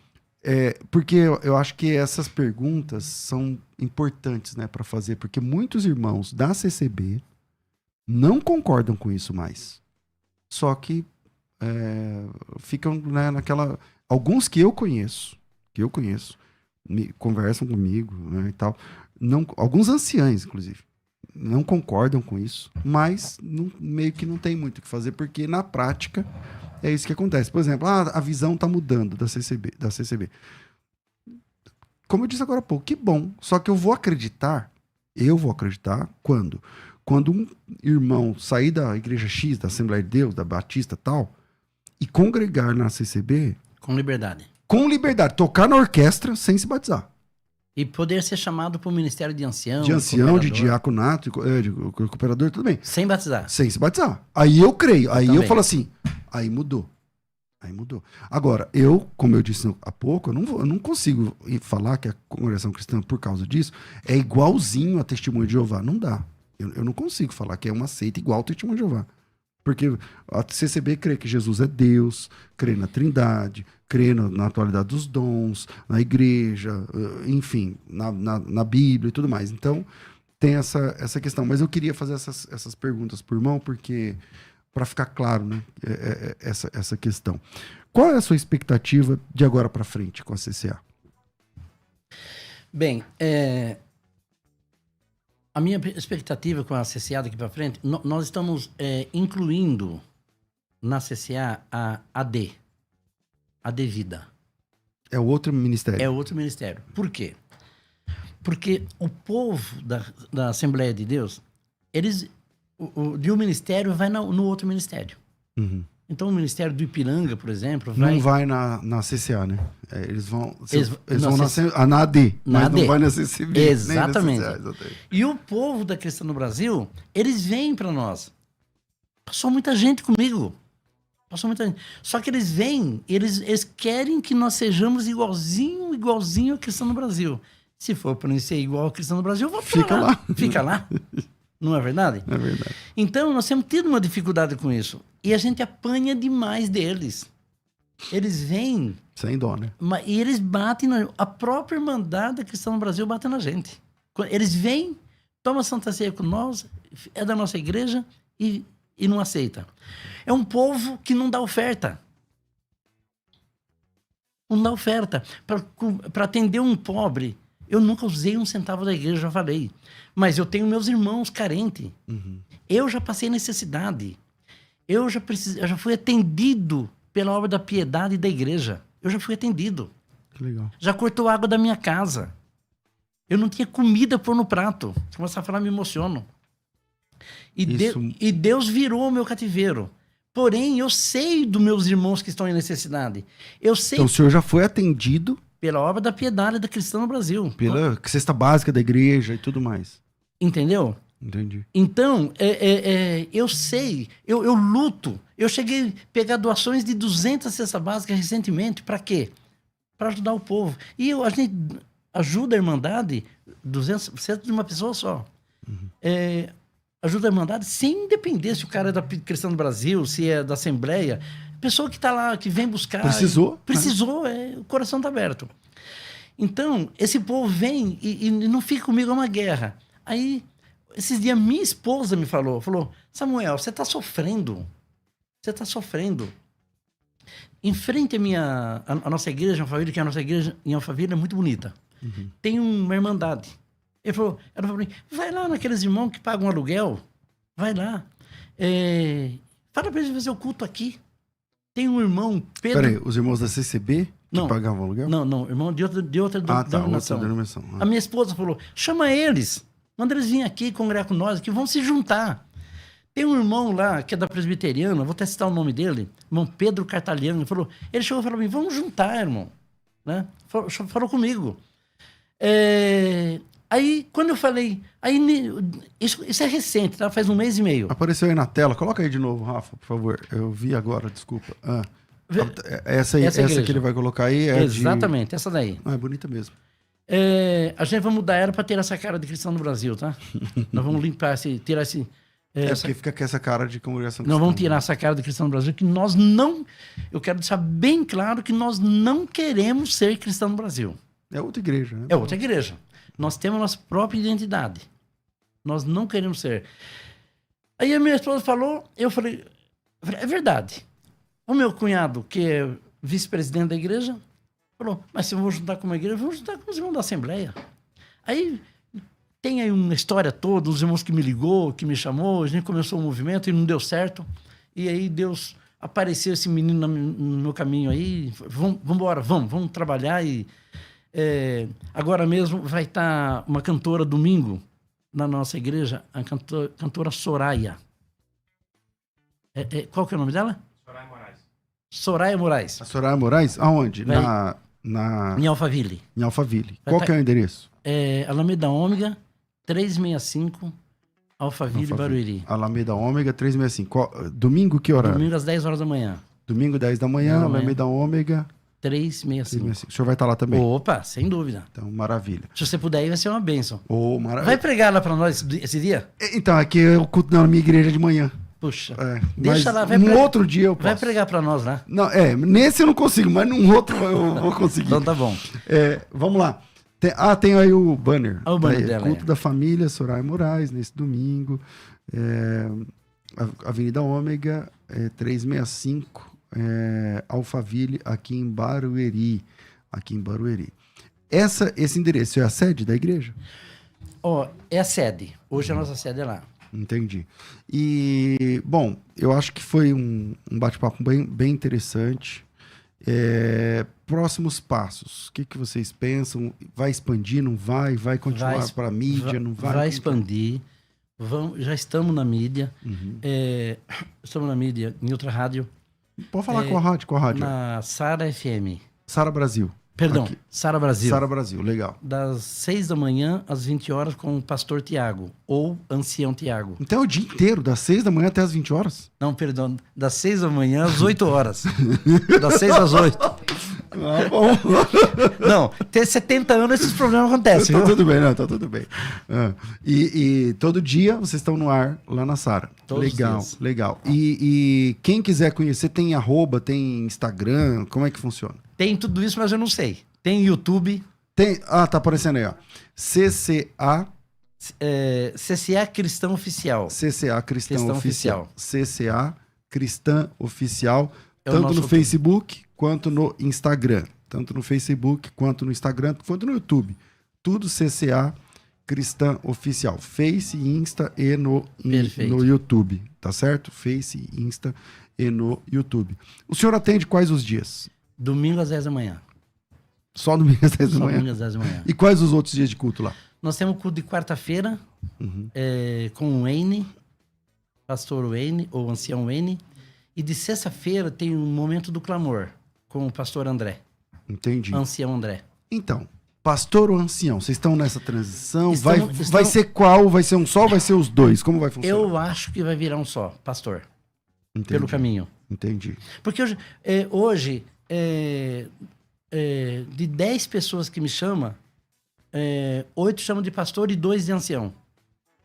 Porque eu acho que essas perguntas são importantes, né, para fazer, porque muitos irmãos da CCB não concordam com isso mais. Só que ficam, né, naquela... Alguns que eu conheço, conversam comigo, né, e tal. Alguns anciães, inclusive, não concordam com isso, mas meio que não tem muito o que fazer, porque na prática é isso que acontece. Por exemplo, a visão está mudando da CCB. Como eu disse agora há pouco, que bom. Só que eu vou acreditar quando? Quando um irmão sair da igreja X, da Assembleia de Deus, da Batista tal, e congregar na CCB... Com liberdade. Com liberdade. Tocar na orquestra sem se batizar. E poder ser chamado para o ministério de ancião. De ancião, de diaconato, de cooperador, tudo bem. Sem batizar. Sem se batizar. Aí eu creio. Aí Também. eu falo assim, aí mudou. Agora, como eu disse há pouco, eu não consigo falar que a congregação cristã, por causa disso, é igualzinho a Testemunho de Jeová. Não dá. Eu não consigo falar que é uma seita igual ao Testemunho de Jeová. Porque a CCB crê que Jesus é Deus, crê na Trindade, crê na atualidade dos dons, na igreja, enfim, na Bíblia e tudo mais. Então, tem essa questão. Mas eu queria fazer essas perguntas por irmão, porque para ficar claro, né, essa questão. Qual é a sua expectativa de agora para frente com a CCA? Bem, a minha expectativa com a CCA daqui para frente, nós estamos incluindo na CCA a AD Vida. É outro ministério. É outro ministério. Por quê? Porque o povo da Assembleia de Deus, de um ministério vai no outro ministério. Uhum. Então o ministério do Ipiranga, por exemplo, não vai na CCA, né? Eles vão na AD, mas AD. não vai na CCB. Exatamente. Nem na CCA, exatamente. E o povo da Cristã no Brasil, eles vêm para nós. Passou muita gente comigo. Só que eles vêm, eles querem que nós sejamos igualzinho a Cristã no Brasil. Se for para não ser igual a Cristã no Brasil, vamos Fica lá. Fica lá. Não é verdade? É verdade. Então, nós temos tido uma dificuldade com isso. E a gente apanha demais deles. Eles vêm... Sem dó, né? E eles batem... A própria Irmandade da Cristã no Brasil bate na gente. Eles vêm, tomam Santa Ceia com nós, é da nossa igreja e não aceita. É um povo que não dá oferta. Não dá oferta. Para atender um pobre, eu nunca usei um centavo da igreja, já falei. Mas eu tenho meus irmãos carentes. Uhum. Eu já passei necessidade. Eu já fui atendido pela obra da piedade da igreja. Eu já fui atendido. Que legal. Já cortou a água da minha casa. Eu não tinha comida pôr no prato. Começar a falar, me emociono. E Deus virou o meu cativeiro. Porém, eu sei dos meus irmãos que estão em necessidade. Eu sei... Então o senhor já foi atendido... Pela obra da piedade da Cristã no Brasil. Pela cesta básica da igreja e tudo mais. Entendeu? Entendi. Então, eu sei, eu luto. Eu cheguei a pegar doações de 200 cestas básicas recentemente. Para quê? Para ajudar o povo. E ajuda a Irmandade, 200% de uma pessoa só. Ajuda a Irmandade sem depender se o cara é da Cristã do Brasil, se é da Assembleia. Pessoa que está lá, que vem buscar. Precisou. Precisou, o coração está aberto. Então, esse povo vem e não fica comigo, é uma guerra. Aí, esses dias, minha esposa me falou, Samuel, você está sofrendo. Você está sofrendo. Em frente à nossa igreja, em Alphaville, que a nossa igreja em Alphaville é muito bonita. Tem uma irmandade. Ela falou para mim, vai lá naqueles irmãos que pagam aluguel. Vai lá. Fala para eles fazer o culto aqui. Tem um irmão, Pedro... Peraí, os irmãos da CCB que pagavam aluguel? Não, irmão de outra denominação. Outra denominação. A minha esposa falou, chama eles, manda eles virem aqui congregar com nós, que vão se juntar. Tem um irmão lá, que é da presbiteriana, vou até citar o nome dele, irmão Pedro Cartalhano, ele chegou e falou para mim, vamos juntar, irmão. Né? Falou comigo. Aí, quando eu falei... Isso é recente, tá? Faz um mês e meio. Apareceu aí na tela. Coloca aí de novo, Rafa, por favor. Eu vi agora, desculpa. Essa que ele vai colocar aí é exatamente, essa daí. É bonita mesmo. A gente vai mudar ela para ter essa cara de cristão no Brasil, tá? Nós vamos limpar, tirar esse... porque fica com essa cara de congregação cristã. Nós vamos tirar essa cara de cristão no Brasil, que nós não... Eu quero deixar bem claro que nós não queremos ser cristão no Brasil. É outra igreja, né? É outra igreja. Nós temos a nossa própria identidade. Nós não queremos ser. Aí a minha esposa falou, eu falei, é verdade. O meu cunhado, que é vice-presidente da igreja, falou, mas se eu vou juntar com uma igreja, eu vou juntar com os irmãos da Assembleia. Aí tem aí uma história toda, os irmãos que me ligou, que me chamou, a gente começou o movimento e não deu certo. E aí Deus apareceu esse menino no meu caminho aí, vamos embora, vamos trabalhar e... agora mesmo vai estar uma cantora domingo na nossa igreja, a cantora Soraya. Qual que é o nome dela? Soraya Moraes. A Soraya Moraes? Aonde? Em Alphaville. Em Alphaville. Qual que é o endereço? Alameda Ômega, 365, Alphaville, Barueri. Alameda Ômega, 365. Domingo, que horário? Domingo às 10 horas da manhã. Domingo, 10 da manhã, Alameda Ômega... 365. O senhor vai estar lá também? Opa, sem dúvida. Então, maravilha. Se você puder ir, vai ser uma bênção. Maravilha. Vai pregar lá para nós esse dia? Então, aqui é o culto na minha igreja de manhã. Puxa. Deixa lá. Outro dia eu posso. Vai pregar para nós lá. Não, nesse eu não consigo, mas num outro eu vou conseguir. Então tá bom. Vamos lá. Tem aí o banner. O banner dela. Culto da família, Soraya Moraes, nesse domingo. Avenida Ômega, 365. Alphaville, aqui em Barueri. Esse endereço é a sede da igreja? É a sede. Hoje a nossa sede é lá. Entendi. E, bom, eu acho que foi um bate-papo bem interessante. Próximos passos. O que vocês pensam? Vai expandir, não vai? Vai continuar para a mídia, não vai? Vai expandir. Já estamos na mídia. Estamos na mídia em outra rádio. Pode falar com a rádio. Na Sara FM. Sara Brasil. Perdão, aqui. Sara Brasil. Sara Brasil, legal. Das 6 da manhã às 20 horas com o pastor Tiago, ou ancião Tiago. Então é o dia inteiro, das 6 da manhã até as 20 horas? Não, perdão, das 6 da manhã às 8 horas. Das 6 às 8. Bom. Não, ter 70 anos esses problemas acontecem. Tá tudo bem, não, tá tudo bem. E todo dia vocês estão no ar lá na Sara. Legal. E quem quiser conhecer, tem @, tem Instagram, como é que funciona? Tem tudo isso, mas eu não sei. Tem YouTube. Tá aparecendo aí, ó. CCA Cristão Oficial. CCA Cristão Oficial. CCA Cristã Oficial. É tanto no Facebook quanto no Instagram. Tanto no Facebook quanto no Instagram, quanto no YouTube. Tudo CCA Cristã Oficial. Face, Insta e no YouTube. Tá certo? Face, Insta e no YouTube. O senhor atende quais os dias? Domingo às 10 da manhã. Só domingo às 10 da manhã? Domingo às 10 da manhã. E quais os outros dias de culto lá? Nós temos culto de quarta-feira com o Wayne, pastor Wayne, ou ancião Wayne. E de sexta-feira tem um momento do clamor com o pastor André. Entendi. Ancião André. Então, pastor ou ancião, vocês estão nessa transição? Estamos... Vai ser qual? Vai ser um só ou vai ser os dois? Como vai funcionar? Eu acho que vai virar um só, pastor. Entendi. Pelo caminho. Entendi. Porque hoje de 10 pessoas que me chamam, 8 chamam de pastor e 2 de ancião.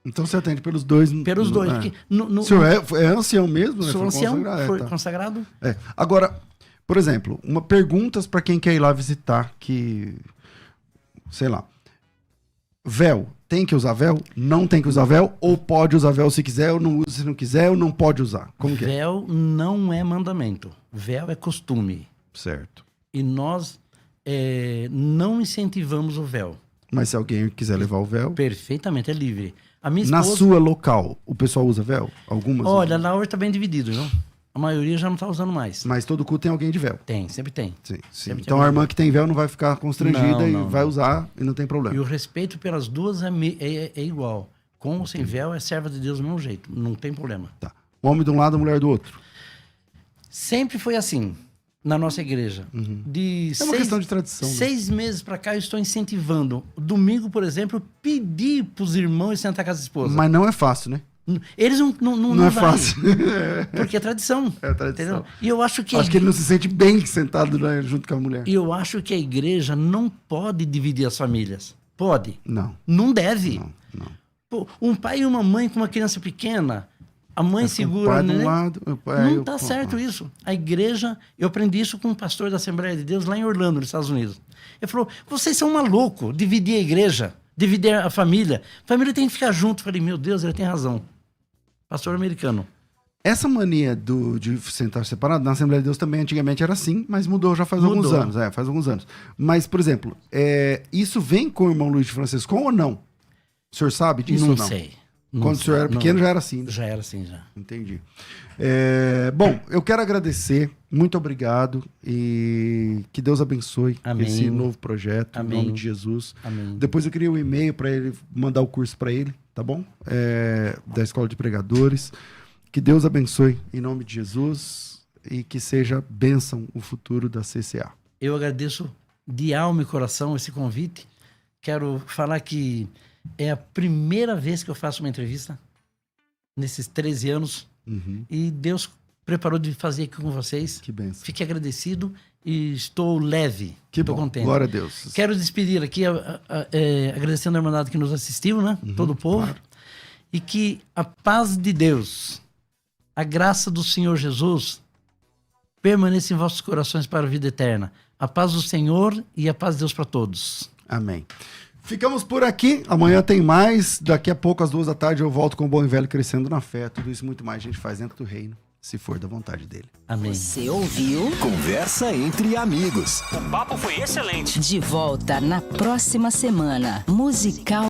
Então você atende pelos dois. Pelos dois. Porque O senhor é ancião mesmo, né? Sou Foi ancião, consagrado, foi tá. consagrado. Agora, por exemplo, perguntas para quem quer ir lá visitar, sei lá, véu, tem que usar véu? Não tem que usar véu? Ou pode usar véu se quiser, ou não usa se não quiser, ou não pode usar? Como que é? Véu não é mandamento. Véu é costume. Certo. E nós não incentivamos o véu. Mas se alguém quiser levar o véu, Perfeitamente, é livre. A minha na esposa... sua local, o pessoal usa véu? Algumas Olha, usam. na hora tá bem dividido, viu? A maioria já não tá usando mais. Mas todo culto tem alguém de véu. Tem, sempre tem. Sim. Sempre Então tem a alguém. irmã que tem véu não vai ficar constrangida Não, vai não. usar e não tem problema. E o respeito pelas duas é igual. Com ou sem véu, é serva de Deus do mesmo jeito. Não tem problema. Tá. O homem de um lado, a mulher do outro. Sempre foi assim, na nossa igreja. De É uma questão de tradição, né? 6 meses pra cá, eu estou incentivando. Domingo, por exemplo, eu pedi pros irmãos sentar com as esposas. Mas não é fácil, né? Eles não Não é vai, fácil. Porque é tradição. É tradição. Entendeu? E eu acho que... Acho que ele não se sente bem sentado lá junto com a mulher. E eu acho que a igreja não pode dividir as famílias. Pode. Não, Não deve. não. Pô, um pai e uma mãe com uma criança pequena, a mãe segura, O pai de né? um lado, o pai, Não tá certo isso. A igreja, eu aprendi isso com um pastor da Assembleia de Deus lá em Orlando, nos Estados Unidos. Ele falou, vocês são malucos, dividir a igreja, dividir a família. A família tem que ficar junto. Eu falei, meu Deus, ele tem razão. Pastor americano. Essa mania de sentar separado, na Assembleia de Deus também antigamente era assim, mas mudou já faz alguns Mudou. anos. Faz alguns anos. Mas, por exemplo, isso vem com o irmão Luiz de Francisco ou não? O senhor sabe disso Não ou não? sei. Não Quando o senhor sei, era não. pequeno já era assim, né? Já era assim, já. Entendi. Bom, eu quero agradecer, muito obrigado e que Deus abençoe Amém. esse novo projeto, Amém. em nome de Jesus. Amém. Depois eu queria um e-mail para ele mandar o curso para ele, tá bom? Da Escola de Pregadores. Que Deus abençoe em nome de Jesus e que seja bênção o futuro da CCA. Eu agradeço de alma e coração esse convite. Quero falar que é a primeira vez que eu faço uma entrevista nesses 13 anos e Deus preparou de fazer aqui com vocês. Que bênção. Fiquei agradecido e estou leve. Que estou bom. contente. Glória a Deus. Quero despedir aqui, agradecendo a irmandade que nos assistiu, né? Todo o povo. claro. E que a paz de Deus, a graça do Senhor Jesus permaneça em vossos corações para a vida eterna. A paz do Senhor e a paz de Deus para todos. Amém. Ficamos por aqui. Amanhã tem mais. Daqui a pouco, às 14h, eu volto com o Bom e Velho Crescendo na Fé. Tudo isso e muito mais a gente faz dentro do reino, se for da vontade dele. Amém. Você ouviu? Conversa entre amigos. O papo foi excelente. De volta na próxima semana. Musical